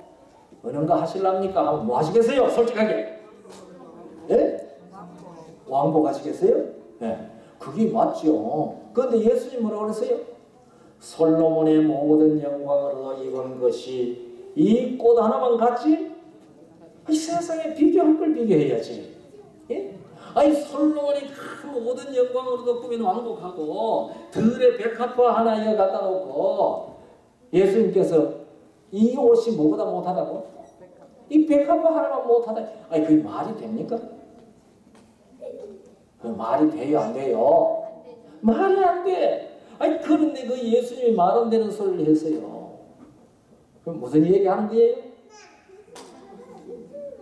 어는가 하실랍니까? 하면 뭐 하시겠어요? 솔직하게. 예? 왕복 하시겠어요? 예. 그게 맞죠. 그런데 예수님 뭐라고 그랬어요? 솔로몬의 모든 영광으로 입은 것이 이 꽃 하나만 같지? 이 세상에 비교할 걸 비교해야지. 예? 아니 솔로몬이 그 모든 영광으로도 꾸민 왕복하고 들에 백합화 하나 이어 갖다 놓고 예수님께서 이 옷이 뭐보다 못하다고? 이 백합화 하나만 못하다. 아니 그게 말이 됩니까? 그 말이 돼요 안 돼요? 말이 안 돼. 아니 그런데 그 예수님이 말 안 되는 소리를 했어요. 그럼 무슨 얘기하는 거예요?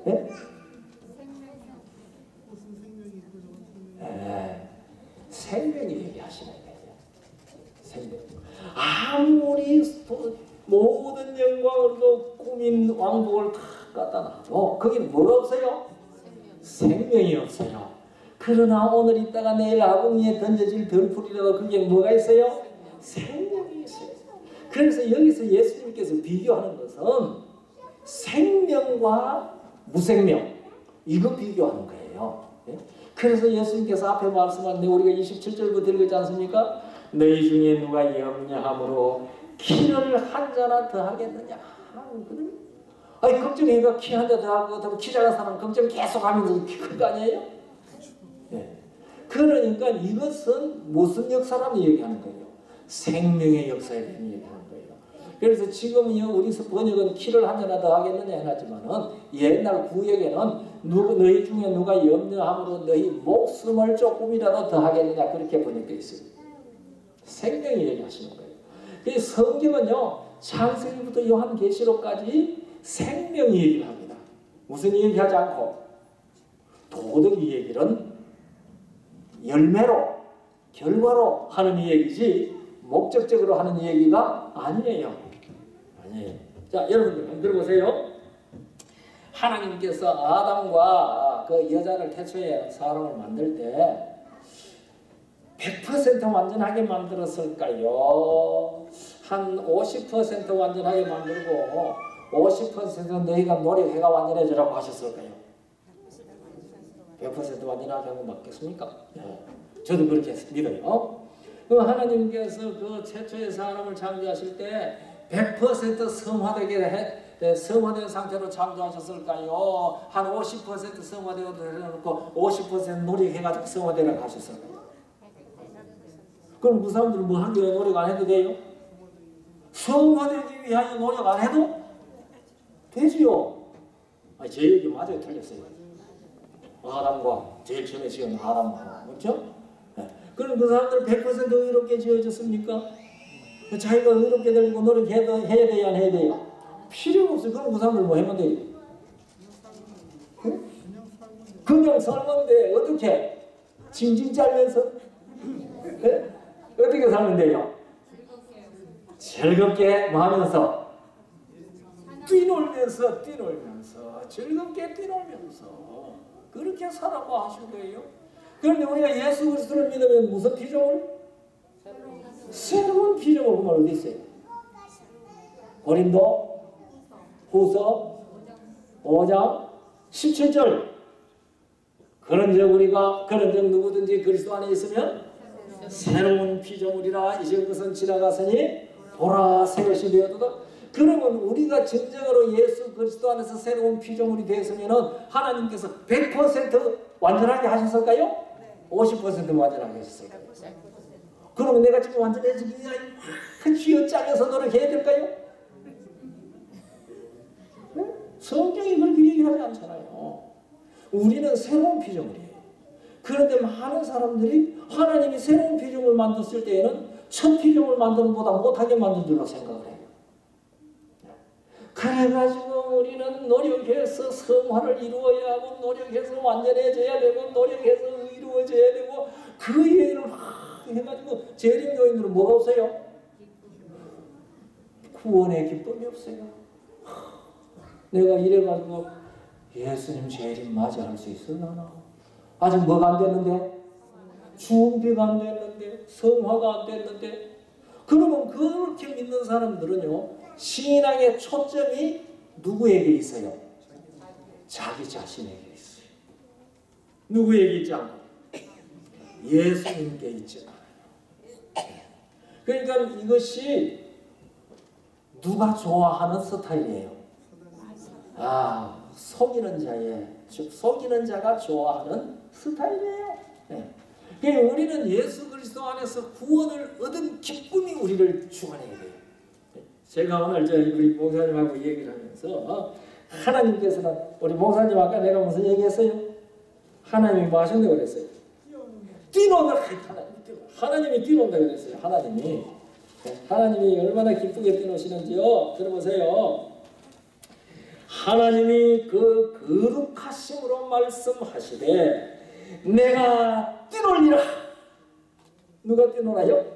네? 네. 생명이 얘기하시는 거예요. 생명. 아무리 모든 영광으로도 꾸민 왕복을 다 갖다 놔도 거기는 뭐가 없어요? 생명이 없어요. 그러나 오늘 있다가 내일 아궁이에 던져질 덜풀이라도 그게 뭐가 있어요? 생명이 있어요. 그래서 여기서 예수님께서 비교하는 것은 생명과 무생명 이거 비교하는 거예요. 그래서 예수님께서 앞에 말씀하는데 우리가 27절부터 읽었지 않습니까? 너희 중에 누가 염려함으로 키를 한 자나 더 하겠느냐? 아니 걱정해가 키 한 자 더 하고 키 작은 사람 걱정 계속 하면서 키 큰 거 아니에요? 네. 그러니까 이것은 무슨 역사라는 얘기하는 거예요? 생명의 역사에 대한 얘기하는 거예요. 그래서 지금 우리 번역은 키를 한 자나 더 하겠느냐 해놨지만은 옛날 구역에는 너희 중에 누가 염려함으로 너희 목숨을 조금이라도 더 하겠느냐 그렇게 번역되어 있어요. 생명이 얘기하시는 거예요. 그래서 성경은요 창세기부터 요한계시록까지 생명이 얘기를 합니다. 무슨 얘기하지 않고 도덕이 얘기는 열매로 결과로 하는 얘기지 목적적으로 하는 얘기가 아니에요. 아니에요. 자, 여러분들 한번 들어보세요. 하나님께서 아담과 그 여자를 태초에 사람을 만들 때 100% 완전하게 만들었을까요? 한 50% 완전하게 만들고 50% 너희가 노력해가 완전해지라고 하셨을까요? 100% 완전하게 한 건 맞겠습니까? 네. 저도 그렇게 믿어요. 그럼 하나님께서 그 최초의 사람을 창조하실 때 100% 성화된 상태로 창조하셨을까요? 한 50% 성화되어 놓고 50% 노력해가지고 성화되라고 하셨을까요? 그럼 그 사람들은 뭐 하기 위해 노력 안 해도 돼요? 성화되기 위하여 노력 안 해도 되지요. 제 얘기 맞아요? 틀렸어요? 아담과 제일 처음에 지은 아담과 그렇죠? 네. 그럼 그 사람들은 100% 의롭게 지어졌습니까? 자기가 의롭게 되려고 노력해야 돼요? 안 해야 돼요? 필요가 없어요. 그럼 그 사람들 뭐 하면 돼요? 응? 그냥 살면 돼. 어떻게? 징징 짜면서? 네? 어떻게 살면 돼요? 즐겁게 뭐 하면서? 뛰놀면서 즐겁게 뛰놀면서 그렇게 살아고 하신 거예요. 그런데 우리가 예수 그리스도를 믿으면 무슨 피조물? 새로운 피조물. 그 말 어디 있어요? 고린도 후서 5장 17절. 그런즉 누구든지 그리스도 안에 있으면 새로운 피조물이라. 이제 그것은 지나갔으니 보라 새 것이 되었도다. 그러면 우리가 진정으로 예수 그리스도 안에서 새로운 피조물이 되었으면 하나님께서 100% 완전하게 하셨을까요? 50% 완전하게 하셨을까요? 그러면 내가 지금 완전해지기 위해 쥐어짜면서 노력해야 될까요? 네? 성경이 그렇게 얘기하지 않잖아요. 우리는 새로운 피조물이에요. 그런데 많은 사람들이 하나님이 새로운 피조물 만들었을 때에는 첫 피조물 만드는 것보다 못하게 만든 줄로 생각을 해요. 그래가지고 우리는 노력해서 성화를 이루어야 하고 노력해서 완전해져야 되고 노력해서 이루어져야 되고 그 얘기를 해가지고 재림교인들은 뭐가 없어요? 구원의 기쁨이 없어요. 내가 이래가지고 예수님 재림 맞이할 수 있을라나? 아직 뭐가 안 됐는데? 준비가 안 됐는데? 성화가 안 됐는데? 그러면 그렇게 믿는 사람들은요 신앙의 초점이 누구에게 있어요? 자기 자신에게 있어요. 누구에게 있지 않고? 예수님께 있지 않아요. 그러니까 이것이 누가 좋아하는 스타일이에요? 속이는 자의, 즉 속이는 자가 좋아하는 스타일이에요. 네. 그러니까 우리는 예수 그리스도 안에서 구원을 얻은 기쁨이 우리를 주관해야 돼요. 제가 오늘 우리 목사님하고 얘기를 하면서 하나님께서는 우리 목사님 아까 내가 무슨 얘기했어요? 하나님이 뭐 하신다고 그랬어요? 뛰노다. 하나님이 뛰노다 그랬어요. 하나님이 얼마나 기쁘게 뛰노시는지요. 들어보세요. 하나님이 그 거룩하심으로 말씀하시되 내가 뛰놀리라. 누가 뛰놀아요?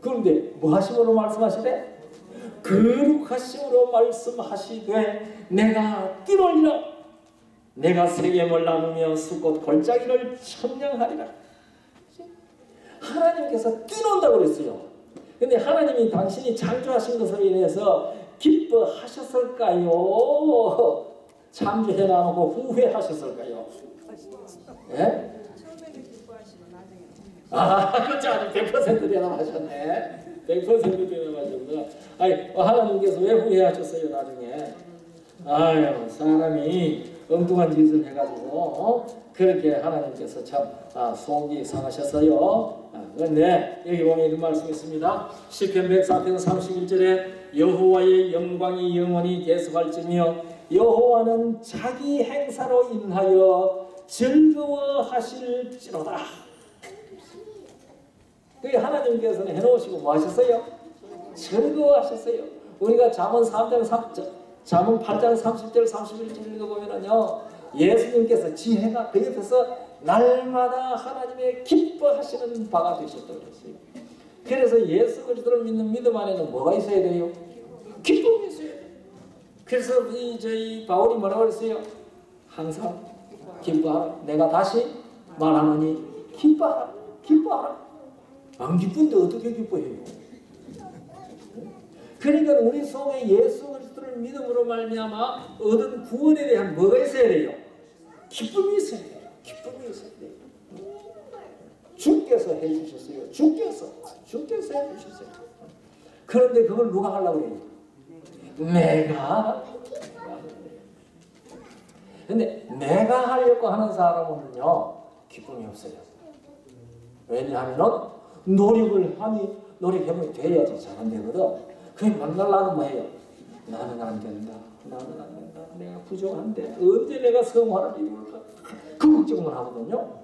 그런데 뭐 하심으로 말씀하시되? 거룩하심으로 말씀하시되 내가 뛰놀리라. 내가 세겜을 나누며 수꽃 골짜기를 천냥하리라. 하나님께서 뛰논다고 그랬어요. 근데 하나님이 당신이 창조하신 것으로 인해서 기뻐하셨을까요? 창조해 놔놓고 후회하셨을까요? 예? 그렇죠. 100% 대답하셨네. 100% 대답하셨구나. 하나님께서 왜 후회하셨어요, 나중에? 사람이 엉뚱한 짓을 해가지고 그렇게 하나님께서 참 속이 상하셨어요. 그런데 여기 보면 이런 말씀이 있습니다. 시편 104편 31절에 여호와의 영광이 영원히 계속할지며 여호와는 자기 행사로 인하여 즐거워하실지로다. 그게 하나님께서는 해놓으시고 뭐 하셨어요? 즐거워하셨어요. 우리가 잠언 8장 30절 31절 읽어보면요, 예수님께서 지혜가 그 옆에서 날마다 하나님의 기뻐하시는 바가 되셨다고 그랬어요. 그래서 예수 그리스도를 믿는 믿음 안에는 뭐가 있어야 돼요? 기쁨이 있어야 돼요. 그래서 저희 바울이 뭐라고 그랬어요? 항상 기뻐하라. 내가 다시 말하노니 기뻐하라. 기뻐하라. 안 기쁜데 어떻게 기뻐해요? 그러니까 우리 속에 예수 그리스도를 믿음으로 말미암아 얻은 구원에 대한 뭐가 있어야 돼요? 기쁨이 있어야 돼요. 기쁨이 있어야 돼요. 주께서 해주셨어요. 주께서 해주셨어요. 그런데 그걸 누가 하려고 해요? 내가. 근데 내가 하려고 하는 사람은요 기쁨이 없어요. 왜냐하면 노력하면 돼야지 잘 안 되거든. 그게 맨날 나는 뭐예요? 나는 안 된다. 내가 부족한데 언제 내가 성화를 이룰까? 그 걱정을 하거든요.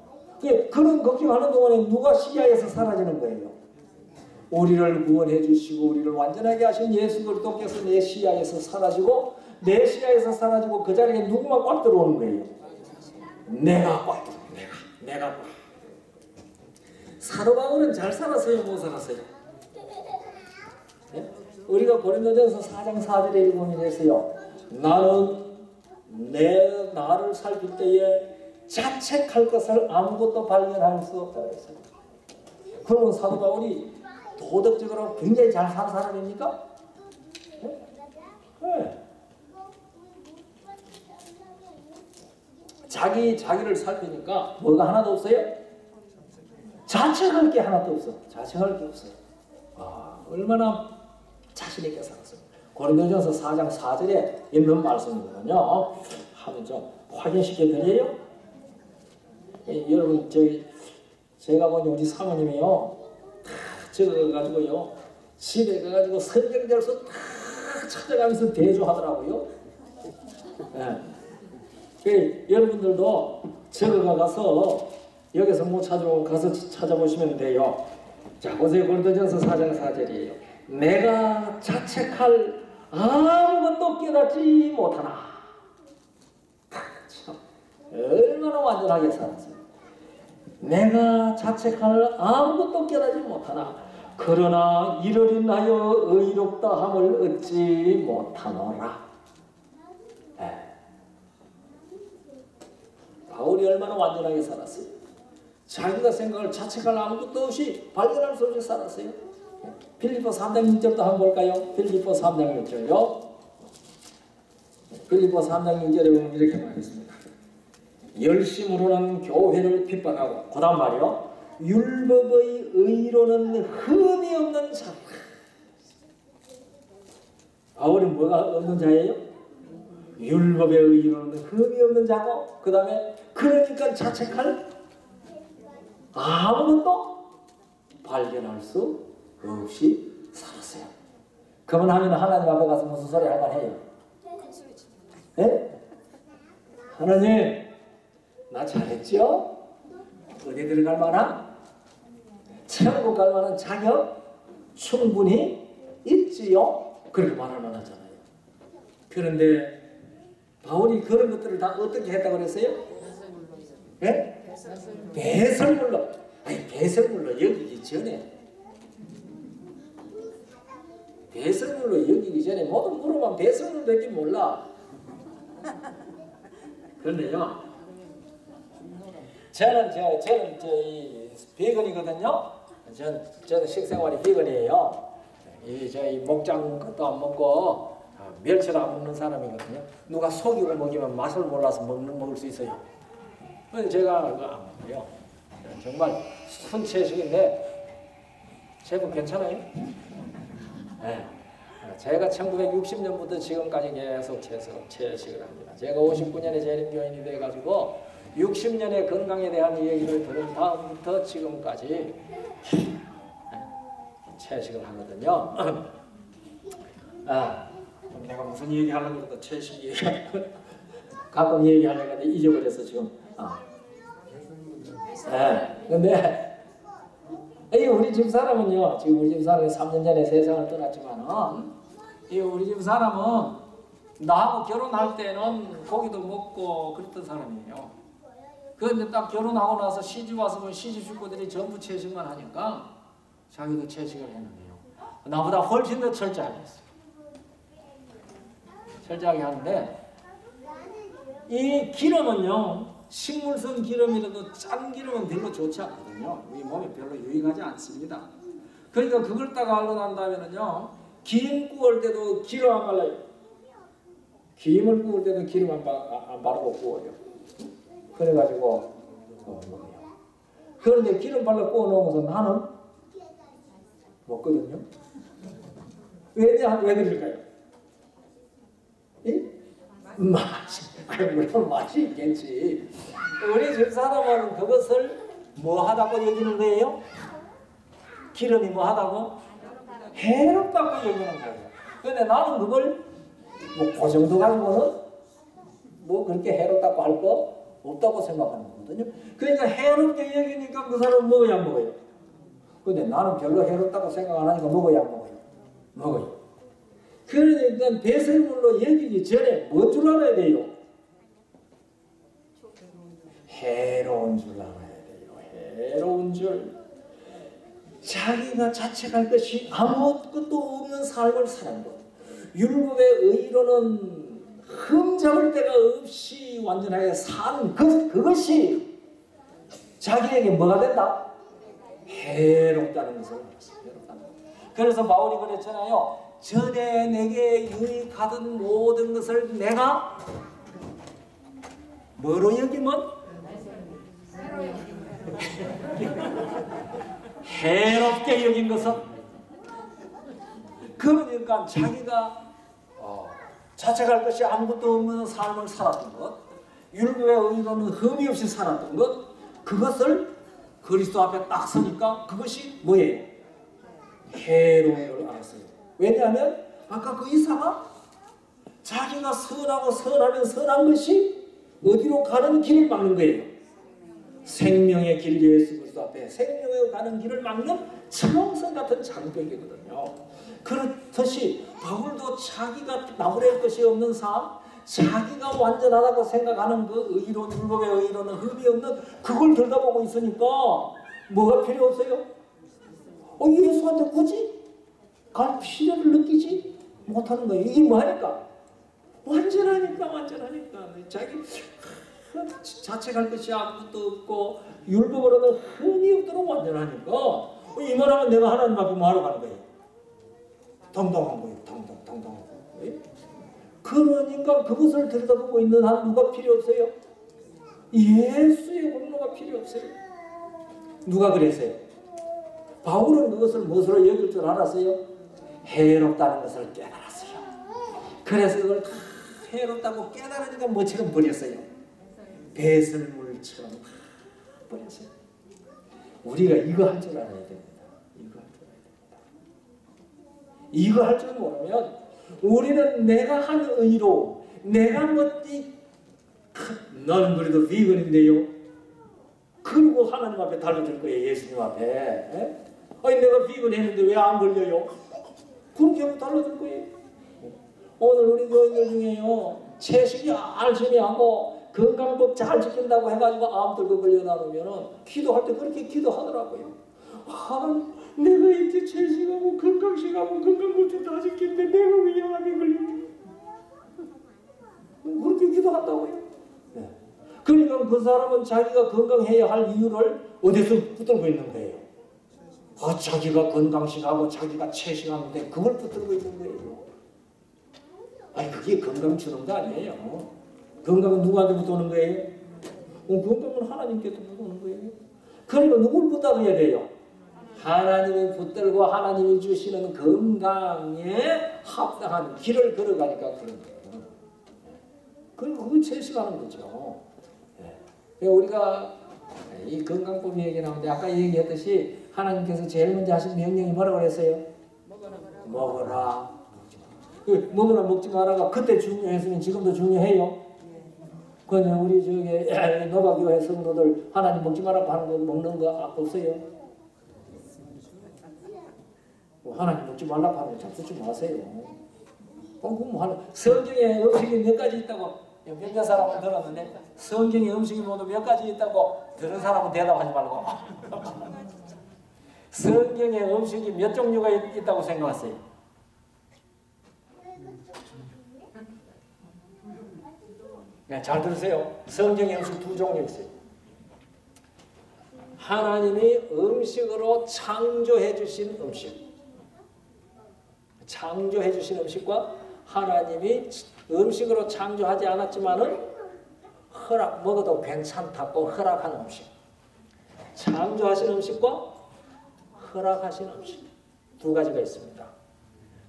그런 걱정하는 동안에 누가 시야에서 사라지는 거예요? 우리를 구원해 주시고 우리를 완전하게 하신 예수 그리스도께서 내 시야에서 사라지고 그 자리에 누구만 꽉 들어오는 거예요? 내가 꽉 들어오는 거예요. 내가 꽉. 사도 바울은 잘 살았어요? 못 살았어요? 네? 우리가 고린도전서 4장 4절에 읽으면 이랬어요. 나는 나를 살필 때에 자책할 것을 아무것도 발견할 수 없다고 했어요. 그러면 사도 바울이 도덕적으로 굉장히 잘 사는 사람입니까? 네? 네. 자기를 살피니까 뭐가 하나도 없어요? 자책할 게 하나도 없어. 자책할 게 없어요. 얼마나 자신 있게 살았어요. 고린도전서 4장 4절에 있는 말씀이거든요. 한번 좀 확인시켜 드려요. 여러분 제가 보니 우리 사모님이요 다 적어가지고요 집에 가가지고 성경절서 다 찾아가면서 대조하더라고요. 네. 여러분들도 적어가서 여기서 못 찾아오면 가서 찾아보시면 돼요. 자, 보세요. 고린도전서 4장 4절이에요. 내가 자책할 아무것도 깨닫지 못하나. 참 얼마나 완전하게 살았어요. 내가 자책할 아무것도 깨닫지 못하나 그러나 이를 인하여 의롭다 함을 얻지 못하노라. 바울이 얼마나 완전하게 살았어요. 자기가 생각을 자책할 아무것도 없이 발견할 수 없이 살았어요. 빌립보 3장 6절도 한번 볼까요? 빌립보 3장 6절요. 빌립보 3장 6절에 보면 이렇게 말했습니다. 열심으로는 교회를 핍박하고 그 다음 말이요. 율법의 의로는 흠이 없는 자. 바울이 뭐가 없는 자예요? 율법의 의로는 흠이 없는 자고 그 다음에 그러니까 자책할 아무것도 발견할 수 없이 살았어요. 그만하면 하나님 앞에 가서 무슨 소리 할만 해요? 네? 하나님 나 잘했죠? 어디 들어갈 만한? 천국 갈 만한 자격 충분히 있지요? 그렇게 말할 만하잖아요. 그런데 바울이 그런 것들을 다 어떻게 했다고 그랬어요? 네? 배설물로. 아니 배설물로 여기기 전에 모든 물어보면 배설물밖에 몰라. 그런데요 저는 비건이거든요. 저는 식생활이 비건이에요. 저희 목장 것도 안 먹고 멸치를 안 먹는 사람이거든요. 누가 소고기를 먹이면 맛을 몰라서 먹을 수 있어요. 그래서 제가 그거 안 먹어요. 정말 순채식인데 제법 괜찮아요. 네. 제가 1960년부터 지금까지 계속 채식을 합니다. 제가 59년에 재림교인이 돼가지고 60년의 건강에 대한 얘기를 들은 다음부터 지금까지 채식을 하거든요. 내가 무슨 얘기 하려고 그러다 채식 얘기 가끔 얘기하려고 하는데 잊어버렸어 지금. 근데 우리 집 사람은요, 지금 우리 집 사람이 3년 전에 세상을 떠났지만은 우리 집 사람은 나하고 결혼할 때는 고기도 먹고 그랬던 사람이에요. 그런데 딱 결혼하고 나서 시집 와서 보면 시집 식구들이 전부 채식만 하니까 자기도 채식을 했는데요. 나보다 훨씬 더 철저하게 했어요. 철저하게 하는데 이 기름은요, 식물성 기름이라도 짠 기름은 별로 좋지 않거든요. 우리 몸에 별로 유익하지 않습니다. 그러니까 그걸 딱 알고 난 다음에는요, 김 구울 때도 기름 안 발라요. 김을 구울 때도 기름 안 바르고 구워요. 그래가지고 먹어요. 그런데 기름 발라 구워 놓으면서 나는 먹거든요. 왜 그럴까요? 물론 맛이 있겠지. 우리 집 사람은 그것을 뭐 하다고 여기는 거예요? 기름이 뭐 하다고? 해롭다고 여기는 거예요. 근데 나는 그걸 그 정도 가지고는 그렇게 해롭다고 할 거 없다고 생각하는 거거든요. 그러니까 해롭게 여기니까 그 사람은 먹어야 안 먹어요. 근데 나는 별로 해롭다고 생각 안 하니까 먹어야 안 먹어요. 먹어요. 그러니까 배설물로 여기기 전에 뭔 줄 알아야 돼요? 해로운 줄 알아야 돼요. 해로운 줄. 자기가 자책할 것이 아무것도 없는 삶을 사는 것. 율법의 의로는 흠잡을 데가 없이 완전하게 사는 그것이 자기에게 뭐가 된다? 해롭다는 것을 알았어요. 그래서 바울이 그랬잖아요. 전에 내게 유익하던 모든 것을 내가 뭐로 여기면? 해롭게 여긴 것은. 그러니까 자기가 자책할 것이 아무것도 없는 삶을 살았던 것, 율법의 의로는 흠이 없이 살았던 것, 그것을 그리스도 앞에 딱 서니까 그것이 뭐예요? 해로운 걸 알았어요. 왜냐하면 아까 그 이사가 자기가 선하고 선하면 선한 것이 어디로 가는 길을 막는 거예요. 생명의 길 예수 그리스도 앞에 생명에 가는 길을 막는 청성 같은 장벽이거든요. 그렇듯이 바울도 자기가 나무랄 것이 없는 삶, 자기가 완전하다고 생각하는 그 의로운 율법의 의로는 흠이 없는 그걸 들여다보고 있으니까 뭐가 필요 없어요? 예수한테 굳이 갈 필요를 느끼지 못하는 거예요. 이게 뭐하니까? 완전하니까. 자기 자책할 것이 아무것도 없고 율법으로는 흠이 없도록 완전하니까 이만하면 내가 하나님 앞에 뭐하러 가는 거예요? 당당한 거예요. 당당하고. 그러니까 그것을 들여다보고 있는 한 누가 필요 없어요? 예수의 공로가 필요 없어요. 누가 그랬어요? 바울은 그것을 무엇으로 여길 줄 알았어요? 해롭다는 것을 깨달았어요. 그래서 그걸 다 해롭다고 깨달으니까 뭐처럼 버렸어요? 배설물처럼 다 버렸어요. 우리가 이거 할 줄 알아야 됩니다. 이거 할 줄 모르면 우리는 내가 한 의로 내가 나는 그래도 비건인데요. 그리고 하나님 앞에 달려들 거예요. 예수님 앞에. 내가 비건 했는데 왜 안 걸려요? 그렇게 하고 달려들 거예요. 오늘 우리 교인들 중에요. 채식이 열심히 하고 건강법 잘 지킨다고 해가지고 암 들고 걸려 나오면은 기도할 때 그렇게 기도하더라고요. 내가 이제 채식하고 건강식하고 건강법도 다 지키는데 내가 왜 암에 걸리니? 그렇게 기도한다고요. 그러니까 그 사람은 자기가 건강해야 할 이유를 어디서 붙들고 있는 거예요? 자기가 건강식하고 자기가 채식하는데 그걸 붙들고 있는 거예요. 그게 건강 주는 거 아니에요. 건강은 누구한테 붙드는 거예요? 건강은 하나님께 붙드는 거예요. 그러니까 누굴 붙들어야 돼요? 하나님이 붙들고 하나님이 주시는 건강에 합당한 길을 걸어가니까 그런 거예요. 그거 제시하는 거죠. 우리가 이 건강법 얘기 나오는데 아까 얘기했듯이 하나님께서 제일 먼저 하신 명령이 뭐라고 그랬어요? 먹어라. 먹으라 먹지 말아가 그때 중요했으면 지금도 중요해요. 그런데 우리 저기 노바교회 성도들 하나님 먹지 말라고 하는 거 먹는 거 없어요? 하나님 먹지 말라고 하는 거 잡수지 마세요. 성경에 음식이 몇 가지 있다고 몇몇 사람은 들었는데 성경에 음식이 모두 몇 가지 있다고 들은 사람은 대답하지 말고 성경에 음식이 몇 종류가 있다고 생각하세요? 네, 잘 들으세요. 성경에 음식 두 종류 있어요. 하나님이 음식으로 창조해 주신 음식, 창조해 주신 음식과 하나님이 음식으로 창조하지 않았지만은 먹어도 괜찮다고 허락한 음식, 창조하신 음식과 허락하신 음식 두 가지가 있습니다.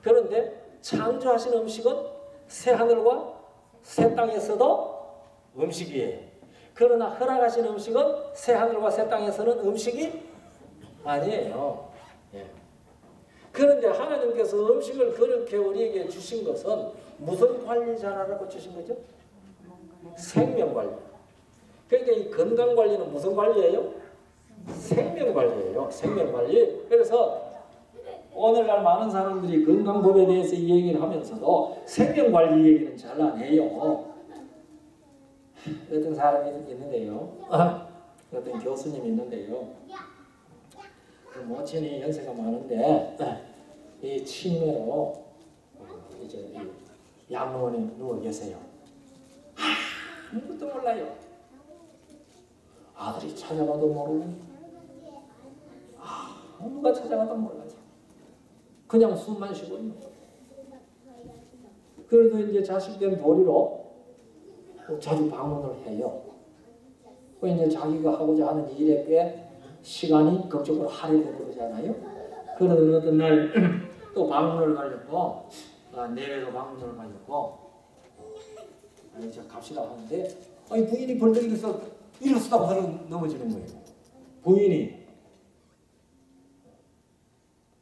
그런데 창조하신 음식은 새 하늘과 새 땅에서도 음식이에요. 그러나 허락하신 음식은 새 하늘과 새 땅에서는 음식이 아니에요. 그런데 하나님께서 음식을 그렇게 우리에게 주신 것은 무슨 관리 잘하라고 주신 거죠? 생명관리. 그러니까 이 건강관리는 무슨 관리예요? 생명관리예요. 생명관리. 그래서 오늘날 많은 사람들이 건강법에 대해서 이 얘기를 하면서도 생명관리 얘기는 잘 안 해요. 어떤 사람이 있는데요. 어떤 교수님이 있는데요. 그 모친이 연세가 많은데 이 치매로 이제 양로원에 누워 계세요. 아무것도 몰라요. 아들이 찾아가도 모르고 누가 찾아가도 몰라요. 그냥 숨만 쉬고 있는 거예요. 그래도 이제 자식된 도리로 자주 방문을 해요. 이제 자기가 하고자 하는 일에 꽤 시간이 극적으로 할애되고 그러잖아요. 그러던 어떤 날 또 방문을 가려고 내외로 방문을 가려고 이제 갑시다 하는데 부인이 벌떡 일어서다가 넘어지는 거예요. 부인이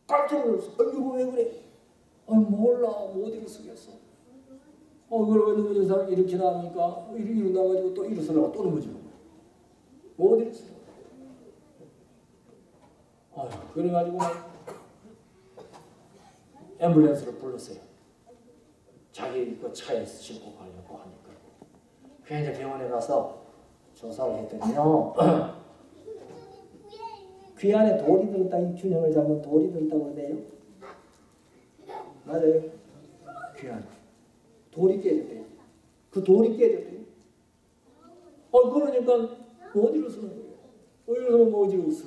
깜짝 놀랐어. 이거 왜 그래? 몰라. 못 일어서겠어. 그걸 왜 넘어진 사람이 이렇게 나니까 일어나가지고 또 일어서려고 또 넘어지는 거예요. 못 일어서. 그래가지고 앰뷸런스를 불렀어요. 자기 그 차에서 싣고 가려고 하니까. 그래서 이제 병원에 가서 조사를 했더니요. 귀 안에 돌이 들었다, 이 균형을 잡으면 돌이 들었다고 그러네요. 맞아요. 귀 안에. 돌이 깨졌대요. 그 돌이 깨졌대요. 그러니까 못 일어서는 거예요. 일어서면 못 일어서.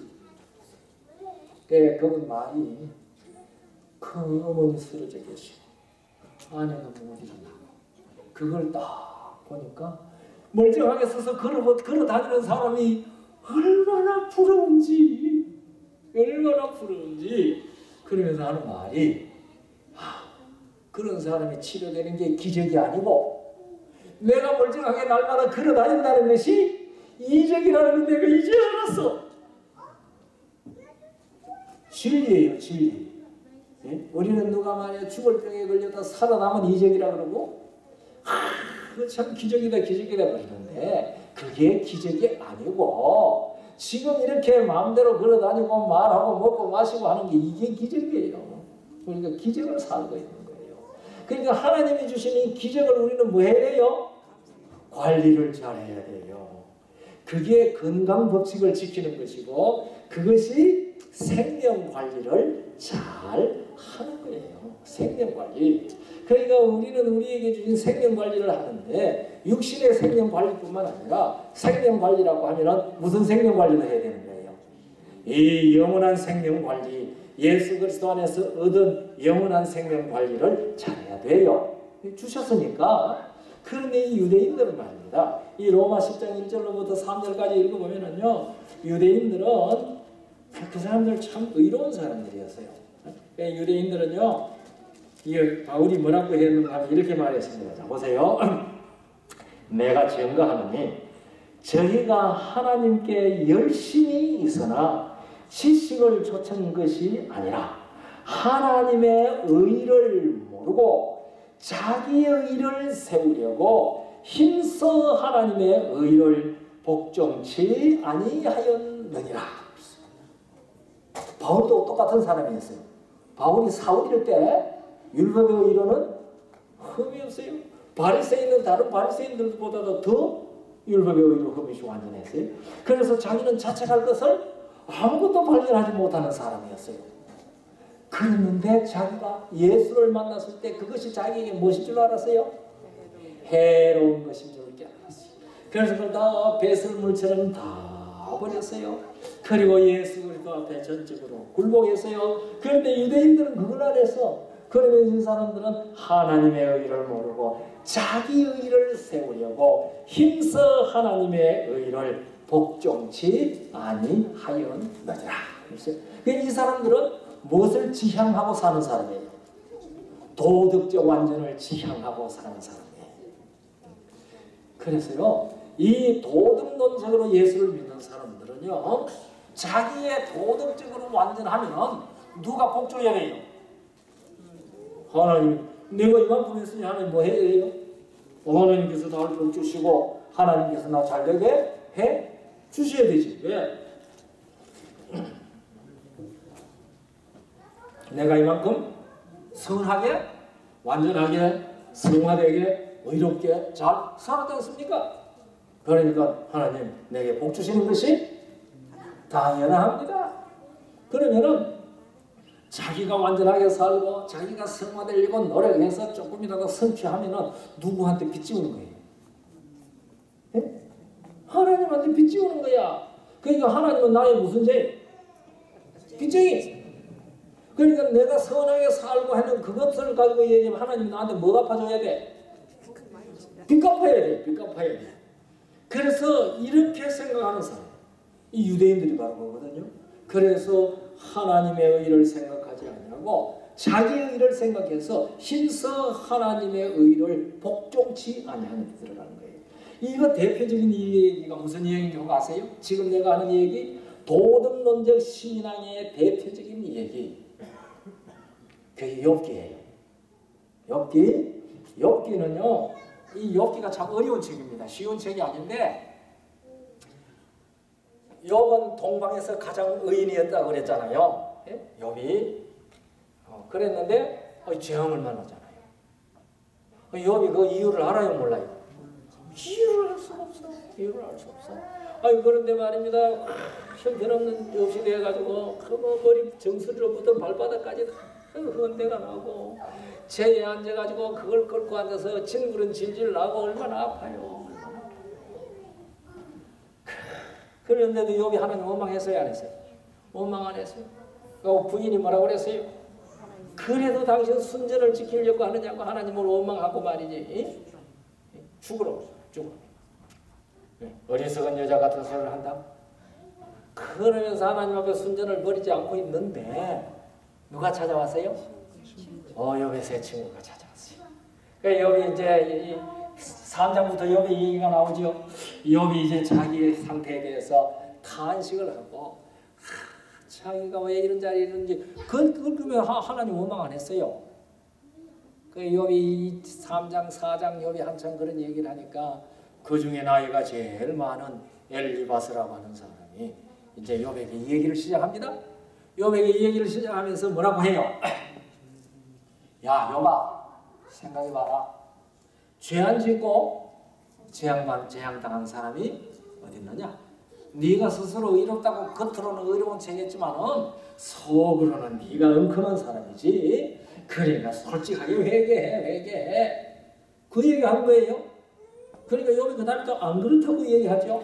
그분 말이 큰 어머니 쓰러져 계시고 아내가 못 일어나. 그걸 딱 보니까 멀쩡하게 서서 걸어 다니는 사람이 얼마나 부러운지 그러면서 하는 말이 그런 사람이 치료되는 게 기적이 아니고 내가 멀쩡하게 날마다 걸어 다닌다는 것이 이적이라는 걸 내가 이제 알았어. 진리예요, 진리. 우리는 누가 만약 죽을 병에 걸려다 살아남은 이적이라 그러고 그거 참 기적이다 그러는데 그게 기적이 아니고 지금 이렇게 마음대로 걸어다니고 말하고 먹고 마시고 하는 게 이게 기적이에요. 그러니까 기적을 살고 있는 거예요. 그러니까 하나님이 주시는 이 기적을 우리는 뭐 해야 돼요? 관리를 잘해야 돼요. 그게 건강 법칙을 지키는 것이고 그것이 생명 관리를 잘 하는 거예요. 생명 관리. 그러니까 우리는 우리에게 주신 생명 관리를 하는데 육신의 생명 관리뿐만 아니라 생명 관리라고 하면은 무슨 생명 관리를 해야 되는 거예요? 이 영원한 생명 관리, 예수 그리스도 안에서 얻은 영원한 생명 관리를 잘해야 돼요. 주셨으니까. 그런데 이 유대인들은 말입니다. 이 로마 10장 1절로부터 3절까지 읽어보면은요, 유대인들은 그 사람들 참 의로운 사람들이었어요. 유대인들은요, 이 바울이 뭐라고 했는가 하면 이렇게 말했습니다. 자, 보세요. 내가 증거하노니 저희가 하나님께 열심히 있으나 지식을 좇은 것이 아니라 하나님의 의를 모르고 자기의 의를 세우려고 힘써 하나님의 의를 복종치 아니하였느니라. 바울도 똑같은 사람이었어요. 바울이 사울일 때 율법의 의로는 흠이 없어요. 바리새인은 다른 바리새인들보다도 더 율법의 의로 흠이 완전했어요. 그래서 자기는 자책할 것을 아무것도 발견하지 못하는 사람이었어요. 그랬는데 자기가 예수를 만났을 때 그것이 자기에게 무엇인 줄 알았어요? 해로운 것인 줄 알았어요. 그래서 그걸 다 배설물처럼 다 버렸어요. 그리고 예수 그리스도 앞에 전적으로 굴복했어요. 그런데 유대인들은 그걸 안 했어. 그러면서 이 사람들은 하나님의 의를 모르고 자기 의를 세우려고 힘써 하나님의 의를 복종치 아니하였느니라. 이 사람들은 무엇을 지향하고 사는 사람이에요? 도덕적 완전을 지향하고 사는 사람이에요. 그래서요, 이 도덕론적으로 예수를 믿는 사람들은요, 자기의 도덕적으로 완전하면 누가 복종해야 돼요? 하나님, 내가 이만큼 했으니 하나님 뭐 해야 돼요? 하나님께서 나를 복 주시고 하나님께서 나 잘되게 해 주셔야 되지. 왜? 내가 이만큼 선하게, 완전하게, 성화되게, 의롭게 잘 살았지 않습니까? 그러니까 하나님 내게 복 주시는 것이 당연합니다. 그러면은 자기가 완전하게 살고 자기가 성화되려고 노력해서 조금이라도 성취하면은 누구한테 빚지우는 거예요? 네? 하나님한테 빚지우는 거야. 그러니까 하나님은 나의 무슨 죄? 빚쟁이. 그러니까 내가 선하게 살고 하는 그것을 가지고 얘기하면 하나님은 나한테 뭐 갚아줘야 돼? 빚 갚아야 돼. 빚 갚아야 돼. 그래서 이렇게 생각하는 사람, 이 유대인들이 바로 그거거든요. 그래서 하나님의 의를 생각하지 아니하고 자기의 의를 생각해서 힘써 하나님의 의를 복종치 아니하는 데 들어가는 거예요. 이거 대표적인 이 얘기가 무슨 얘기인지 아세요? 지금 내가 하는 얘기 도덕론적 신앙의 대표적인 얘기, 그게 욥기예요. 욥기는요, 이 욥기가 참 어려운 책입니다. 쉬운 책이 아닌데, 욥은 동방에서 가장 의인이었다고 그랬잖아요. 욥이 그랬는데 재앙을 만나잖아요. 욥이 그 이유를 알아요, 몰라요? 이유를 알 수가 없어. 이유를 알 수 없어. 그런데 말입니다. 형편없는 욥이 돼가지고 그 머리 정수리로부터 발바닥까지 흔대가 나고 재에 앉아가지고 그걸 끌고 앉아서 징그런 질질 나고 얼마나 아파요. 그런데도 욥이 하나님 원망했어요, 안 했어요? 원망 안 했어요. 부인이 뭐라고 그랬어요? 그래도 당신 순전을 지키려고 하느냐고 하나님을 원망하고 말이지. 죽으라. 어리석은 여자 같은 소리를 한다. 그러면서 하나님 앞에 순전을 버리지 않고 있는데 누가 찾아왔어요? 욥의 새 친구가 찾아왔어요. 그러니까 욥이 이제 3장부터 욥의 얘기가 나오죠. 욥이 이제 자기의 상태에 대해서 탄식을 하고 자기가 왜 이런 자리에 있는지 그걸 그러면 하나님 원망 안 했어요. 그 욥이 3장 4장 욥이 한참 그런 얘기를 하니까 그 중에 나이가 제일 많은 엘리바스라고 하는 사람이 이제 욥에게 이 얘기를 시작합니다. 욥에게 이 얘기를 시작하면서 뭐라고 해요? 야 욥아, 생각해봐라. 죄 안 짓고 재앙당한 사람이 어디 있느냐? 네가 스스로 의롭다고 겉으로는 의로운 척했지만은 속으로는 네가 엉큼한 사람이지. 그러니까 솔직하게 회개해. 그 얘기한 거예요. 그러니까 욥이 그날부터 안 그렇다고 얘기하죠.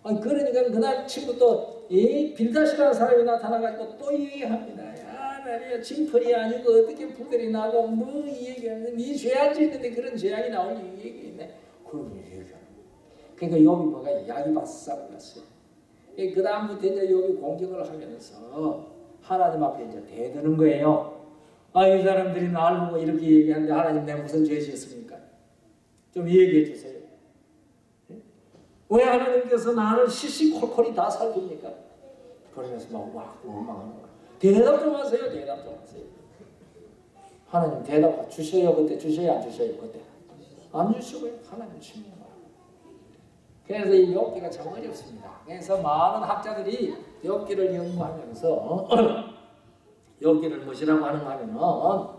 그러니까 그날 친구도 이 빌닷이라는 사람이 나타나가지고 또 얘기합니다. 야 말이야, 징벌이 아니고 어떻게 불들이 나고 뭐 이 얘기하는데 네 죄 안 짓는데 그런 죄악이 나올 얘기인데 그런 얘기하는 거예요. 그러니까 욥이 뭐가 약이 바싹 났어요. 그 다음부터 이제 욥이 공격을 하면서 하나님 앞에 이제 대드는 거예요. 아, 이 사람들이 나를 보고 이렇게 얘기하는데 하나님 내가 무슨 죄 지었습니까? 좀 얘기해 주세요. 왜 하나님께서 나를 시시콜콜이 다 살핍니까? 그러면서 막 원망하는 거예요. 대답 좀 하세요. 대답 좀 하세요. 하나님 대답 주셔요. 그때 주셔요? 안 주셔요? 그때 안 주시고요. 하나님 주시는 거예요. 그래서 이 욥기가 참 어렵습니다. 그래서 많은 학자들이 욥기를 연구하면서 욥기를 무엇이라고 하는가 하면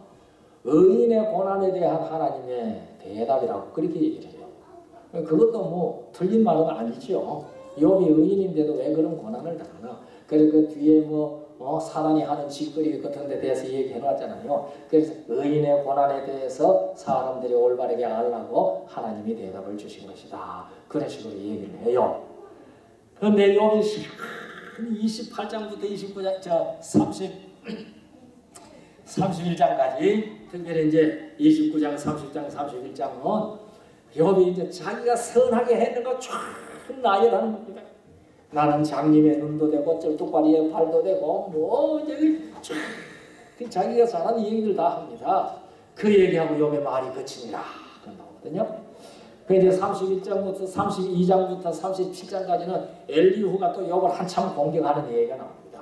의인의 고난에 대한 하나님의 대답이라고 그렇게 얘기를 해요. 그것도 뭐 틀린 말은 아니죠. 욥이 의인인데도 왜 그런 고난을 당하나. 그리고 그 뒤에 사단이 하는 짓거리 같은 데 대해서 얘기해 놨잖아요. 그래서 의인의 고난에 대해서 사람들이 올바르게 알라고 하나님이 대답을 주신 것이다. 그런 식으로 얘기를 해요. 그런데 욥이 28장부터 29장, 31장까지 특별히 이제 29장, 30장, 31장은 욥이 이제 자기가 선하게 했는 거 쫙 나열하는 겁니다. 나는 장님의 눈도 되고 쩔뚝발이의 발도 되고 뭐 이제 쫙 자기가 잘한 얘기를 다 합니다. 그 얘기하고 욥의 말이 그치니라 나오거든요. 그 이제 31장부터 32장부터 37장까지는 엘리후가 또 욥을 한참 공격하는 얘기가 나옵니다.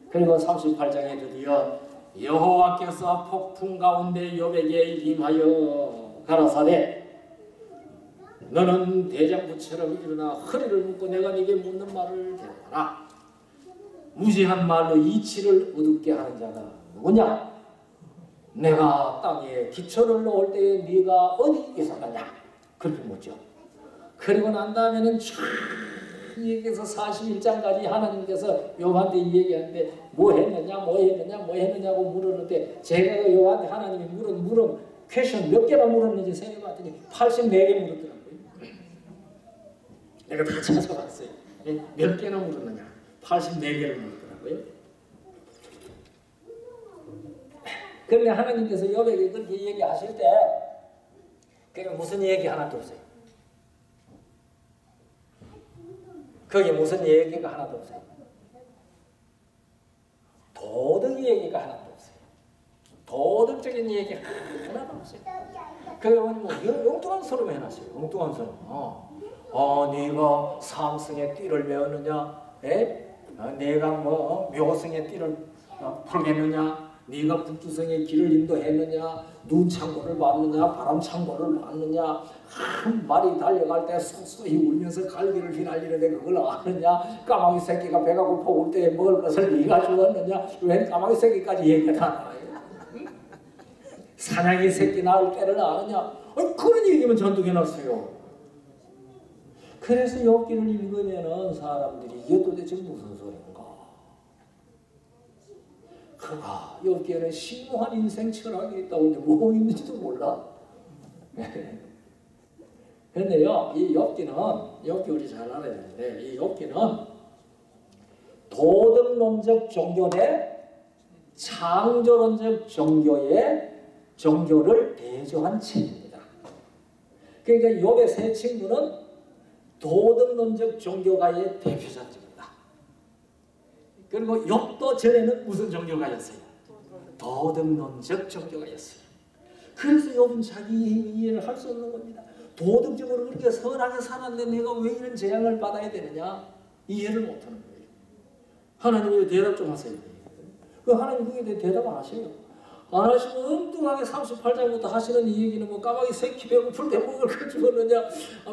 그리고 38장에 드디어 여호와께서 폭풍 가운데 욥에게 임하여 가라사대 너는 대장부처럼 일어나 허리를 묶고 내가 네게 묻는 말을 대답하라. 무지한 말로 이치를 어둡게 하는 자가 누구냐? 내가 땅에 기초를 놓을 때에 네가 어디 있었느냐? 그렇게 묻죠. 그리고 난 다음에는 쫙 얘기해서 41장까지 하나님께서 욥한테 얘기하는데 뭐 했느냐고 물었는데 제가 욥한테 하나님이 물은 퀘션 몇 개나 물었는지 생각해봤더니 84개 물었더라고요. 내가 다 찾아봤어요. 몇 개나 물었느냐? 84개를 물었더라고요. 그런데 하나님께서 욥에게 그렇게 얘기하실 때 그게 무슨 얘기 하나도 없어요. 거기에 무슨 얘기가 하나도 없어요. 도덕 얘기가 하나도 없어요. 도덕적인 얘기가 하나도 없어요. 그게 뭐 엉뚱한 소리만 해놨어요. 엉뚱한 소리. 네가 삼승의 띠를 메었느냐? 내가 묘승의 띠를 풀겠느냐? 네가 북두성의 길을 인도했느냐? 눈 창고를 봤느냐? 바람 창고를 봤느냐? 한 마리 달려갈 때 쏘쏘히 울면서 갈기를 휘날리는데 그걸 아느냐? 까마귀 새끼가 배가 고파 올 때 먹을 것을 네가 주었느냐? 웬 까마귀 새끼까지 얘기가 다 나와요. 사냥이 새끼 낳을 때를 아느냐? 그런 얘기면 전득해놨어요. 그래서 욥기를 읽으면은 사람들이 이게 도대체 무슨 소리인가? 그가 욥기에는 심오한 인생 철학이 있다고 하는데 뭐 있는지도 몰라. 그런데요, 이 욥기 우리 잘 알아야 되는데 이 욥기는 도덕론적 종교 대 창조론적 종교를 대조한 책입니다. 그러니까 욥의 세 친구는 도덕론적 종교가의 대표자입니다. 그리고 욥도 전에는 무슨 종교가였어요? 도덕론적 종교가였어요. 그래서 욥은 자기 이해를 할 수 없는 겁니다. 도덕적으로 그렇게 선하게 살았는데 내가 왜 이런 재앙을 받아야 되느냐? 이해를 못하는 거예요. 하나님이 대답 좀 하세요. 그 하나님 그게 대답 안 하세요. 안 하시고 엉뚱하게 38장부터 하시는 이 얘기는 뭐 까마귀 새끼 배고플 때 먹을 거 주었느냐,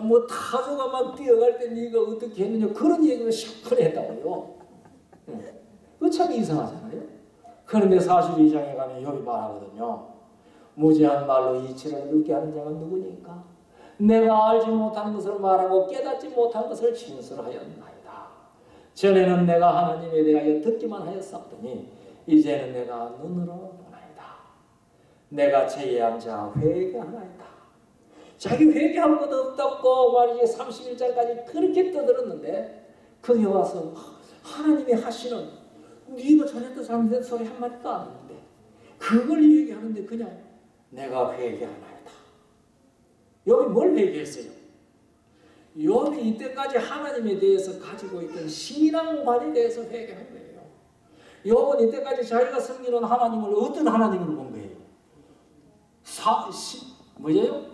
뭐 타조가 막 뛰어갈 때 네가 어떻게 했느냐, 그런 얘기를 시원히 했다고요. 그거 참 이상하잖아요. 그런데 42장에 가면 욥이 말하거든요. 무지한 말로 이치를 얻게 하는 자가 누구니까? 내가 알지 못하는 것을 말하고 깨닫지 못한 것을 진술하였나이다. 전에는 내가 하나님에 대하여 듣기만 하였사오더니 이제는 내가 눈으로 내가 제의한 자 회개하나이다. 자기 회개할 것 없다고 말이지 31장까지 그렇게 떠들었는데 거기 와서 하나님이 하시는 네가 잘했다 잘못했다 소리 한마디도 안 했는데 그걸 얘기하는데 그냥 내가 회개하나이다. 여기 뭘 회개했어요? 욥이 이때까지 하나님에 대해서 가지고 있던 신앙관에 대해서 회개한 거예요. 욥은 이때까지 자기가 섬기는 하나님을 어떤 하나님으로 본 거예요? 뭐예요?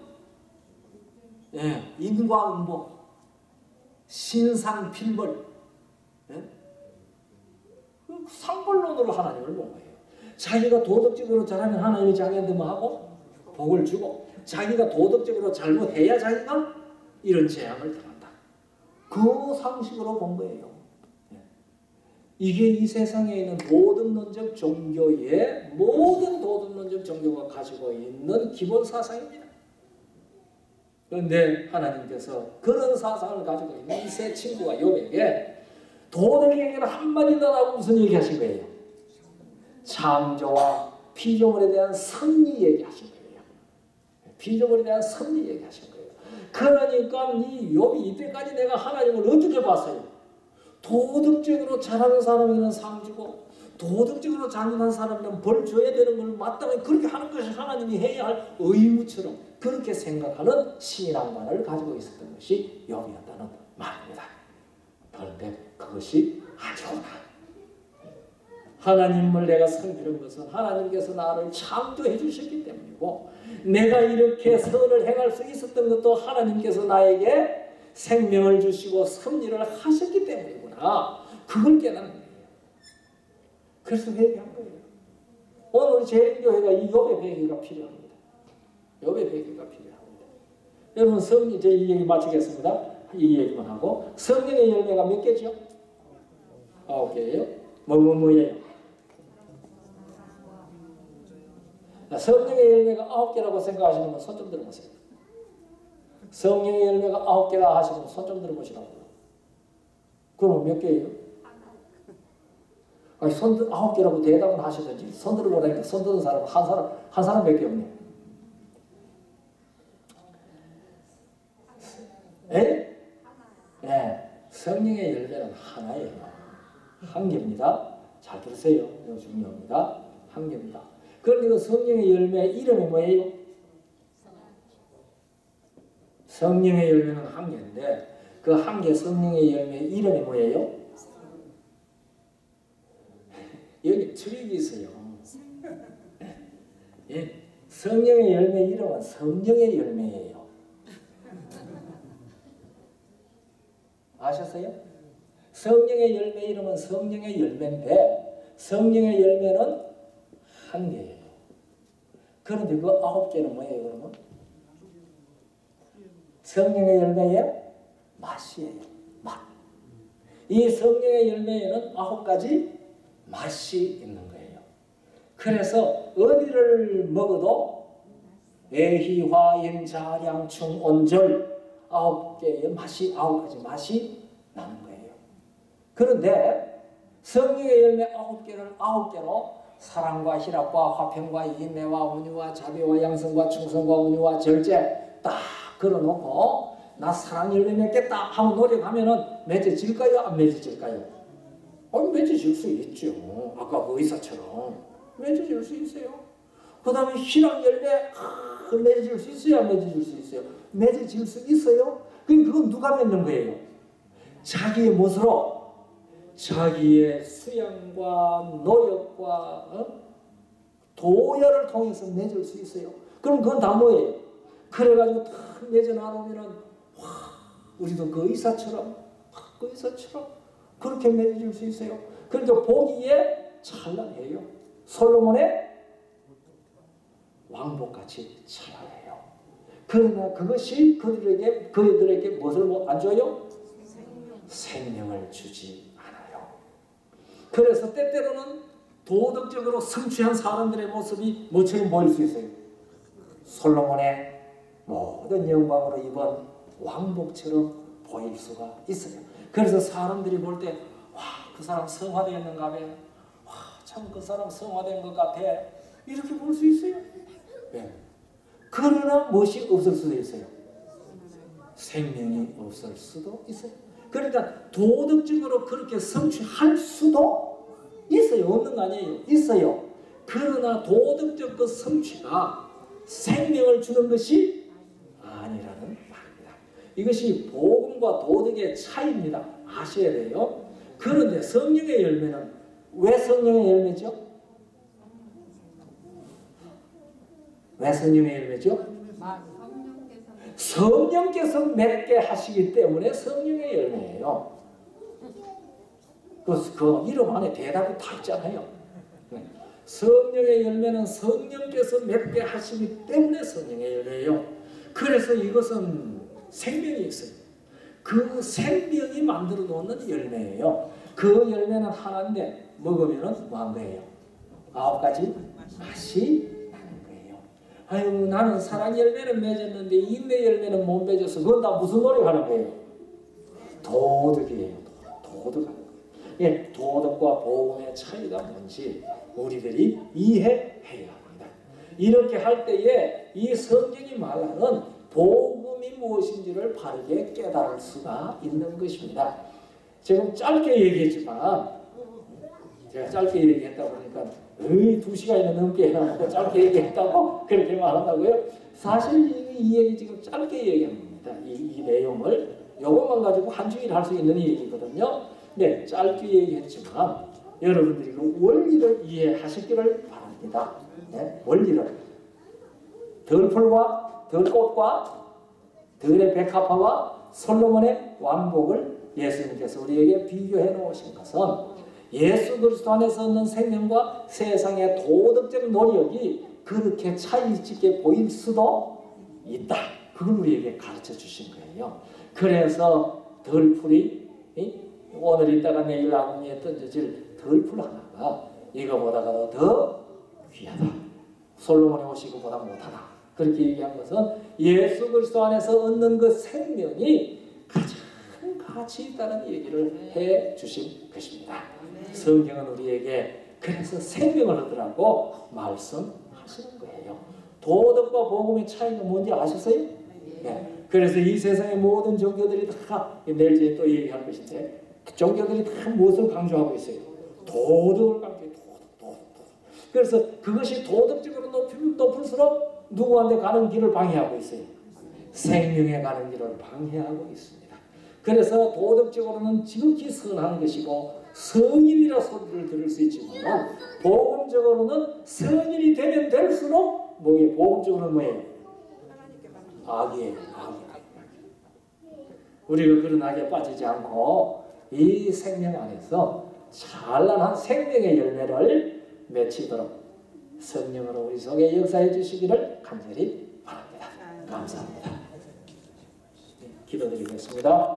예, 인과응보, 신상필벌, 예? 상벌론으로 하나님을 본 거예요. 자기가 도덕적으로 잘하면 하나님이 자기한테 뭐 하고? 복을 주고, 자기가 도덕적으로 잘못해야 자기가 이런 재앙을 당한다. 그 상식으로 본 거예요. 이게 이 세상에 있는 도덕론적 종교의 모든 도덕론적 종교가 가지고 있는 기본 사상입니다. 그런데 하나님께서 그런 사상을 가지고 있는 이 세 친구가 욥에게 도덕의 얘기를 한마디도 안 하고 무슨 얘기하신 거예요? 창조와 피조물에 대한 섭리 얘기하신 거예요. 피조물에 대한 섭리 얘기하신 거예요. 그러니까 이 욥이 이때까지 내가 하나님을 어떻게 봤어요? 도덕적으로 잘하는 사람에게는 상 주고 도덕적으로 잘못한 사람에게는 벌 줘야 되는 걸 마땅히 그렇게 하는 것이 하나님이 해야 할 의무처럼 그렇게 생각하는 신앙관을 가지고 있었던 것이 욥이었다는 말입니다. 그런데 그것이 아니구나. 하나님을 내가 섬기는 것은 하나님께서 나를 창조해 주셨기 때문이고 내가 이렇게 선을 행할 수 있었던 것도 하나님께서 나에게 생명을 주시고 섭리를 하셨기 때문이구나. 그걸 깨닫는 거예요. 그래서 회개한 거예요. 오늘 우리 재림교회가 이 욥의 회개가 필요합니다. 욥의 회개가 필요합니다. 여러분 성령 이제 이 얘기 마치겠습니다. 이 얘기만 하고 성령의 열매가 몇 개죠? 9개예요. 뭐예요? 성령의 열매가 9개라고 생각하시는 분 손 좀 들어보세요. 성령의 열매가 9개라 하시면 손 좀 들어보시라고요. 그럼 몇 개예요? 아니, 손 9개라고 대답은 하시든지 손 들어보라니까 손 드는 사람 한 사람 몇 개 없네. 에? 네, 성령의 열매는 하나예요. 한 개입니다. 잘 들으세요. 이거 중요합니다. 한 개입니다. 그런데 그 성령의 열매 이름이 뭐예요? 성령의 열매는 한 개인데 그 한 개 성령의 열매 이름이 뭐예요? 여기 트릭이 있어요. 예, 성령의 열매 이름은 성령의 열매예요. 아셨어요? 성령의 열매 이름은 성령의 열매인데 성령의 열매는 한 개예요. 그런데 그 9개는 뭐예요, 그러면? 성령의 열매의 맛이에요. 맛. 이 성령의 열매에는 9가지 맛이 있는 거예요. 그래서 어디를 먹어도 애희화인 자량충 온절 9개의 맛이 9가지 맛이 나는 거예요. 그런데 성령의 열매 9개를 9개로 사랑과 희락과 화평과 인내와 온유와 자비와 양성과 충성과 온유와 절제 딱 걸어놓고 나 사랑 열매 맺겠다 하고 노력하면은 맺어질까요? 안 맺어질까요? 맺어질 수 있죠. 아까 그 의사처럼 맺어질 수 있어요. 그 다음에 희락 열매 맺어질 수 있어요? 안 맺어질 수 있어요? 맺어질 수 있어요? 그건 누가 맺는 거예요? 자기의 멋으로 자기의 수양과 노력과 도열을 통해서 맺을 수 있어요. 그럼 그건 다 뭐예요? 그래가지고 다 맺어 나오면은 와, 우리도 그 의사처럼 그렇게 맺어질 수 있어요. 그러니까 보기에 찬란해요. 솔로몬의 왕복같이 찬란해요. 그러나 그것이 그들에게 무엇을 안 줘요? 생명을 주지 않아요. 그래서 때때로는 도덕적으로 성취한 사람들의 모습이 뭐처럼 보일 수 있어요? 솔로몬의 모든 영광으로 입은 왕복처럼 보일 수가 있어요. 그래서 사람들이 볼 때 와, 그 사람 성화되었는가 봐. 와, 참 그 사람 성화된 것 같아. 이렇게 볼 수 있어요. 네. 그러나 무엇이 없을 수도 있어요. 생명이 없을 수도 있어요. 그러니까 도덕적으로 그렇게 성취할 수도 있어요. 없는 거 아니에요. 있어요. 그러나 도덕적 그 성취가 생명을 주는 것이 아니라는 말입니다. 이것이 복음과 도덕의 차이입니다. 아셔야 돼요. 그런데 성령의 열매는 왜 성령의 열매죠? 왜 성령의 열매죠? 성령께서 맺게 하시기 때문에 성령의 열매예요. 그 이름 안에 대답이 다 있잖아요. 성령의 열매는 성령께서 맺게 하시기 때문에 성령의 열매예요. 그래서 이것은 생명이 있어요. 그 생명이 만들어 놓는 열매예요. 그 열매는 하나인데 먹으면 뭐한 거예요? 9가지 맛이 나는 거예요. 아유, 나는 사랑 열매는 맺었는데 인내 열매는 못 맺어서 그건 다 무슨 노력하는 거예요? 도덕이에요. 도덕하는 거예요. 예, 도덕과 복음의 차이가 뭔지 우리들이 이해해야 합니다. 이렇게 할 때에 이 성경이 말하는 복음이 무엇인지를 바르게 깨달을 수가 있는 것입니다. 지금 짧게 얘기했지만 제가 짧게 얘기했다 보니까 2시간이나 넘게 해놨고 짧게 얘기했다고 그렇게 말한다고요? 사실 이 얘기 지금 짧게 얘기한 겁니다. 이 내용을 이것만 가지고 한 주일 할 수 있는 얘기거든요. 네, 짧게 얘기했지만 여러분들이 그 원리를 이해하시기를 바랍니다. 네, 원리를 덜풀과 덜꽃과 덜의 백합화와 솔로몬의 왕복을 예수님께서 우리에게 비교해 놓으신 것은 예수 그리스도 안에서 얻는 생명과 세상의 도덕적 노력이 그렇게 차이짓게 보일 수도 있다. 그걸 우리에게 가르쳐 주신 거예요. 그래서 덜풀이 오늘 있다가 내일 아궁이에 던져질 덜풀 하나가 이거보다가 더 귀하다. 솔로몬의 옷이 이거보다 못하다. 그렇게 얘기한 것은 예수 그리스도 안에서 얻는 그 생명이 가장 가치 있다는 얘기를 해 주신 것입니다. 성경은 우리에게 그래서 생명을 얻으라고 말씀하시는 거예요. 도덕과 복음의 차이가 뭔지 아셨어요? 네. 그래서 이 세상의 모든 종교들이 다 내일 또 얘기할 것인데 종교들이 다 무엇을 강조하고 있어요? 도덕을 강조해요. 도덕. 그래서 그것이 도덕적으로 높을수록 누구한테 가는 길을 방해하고 있어요? 생명에 가는 길을 방해하고 있습니다. 그래서 도덕적으로는 지극히 선한 것이고 성인이라 소리를 들을 수 있지만 복음적으로는 성인이 되면 될수록 뭐예요? 복음적으로는 뭐예요? 악이에요. 우리가 그런 악에 빠지지 않고 이 생명 안에서 찬란한 생명의 열매를 맺히도록 성령으로 우리 속에 역사해 주시기를 간절히 바랍니다. 감사합니다. 기도드리겠습니다.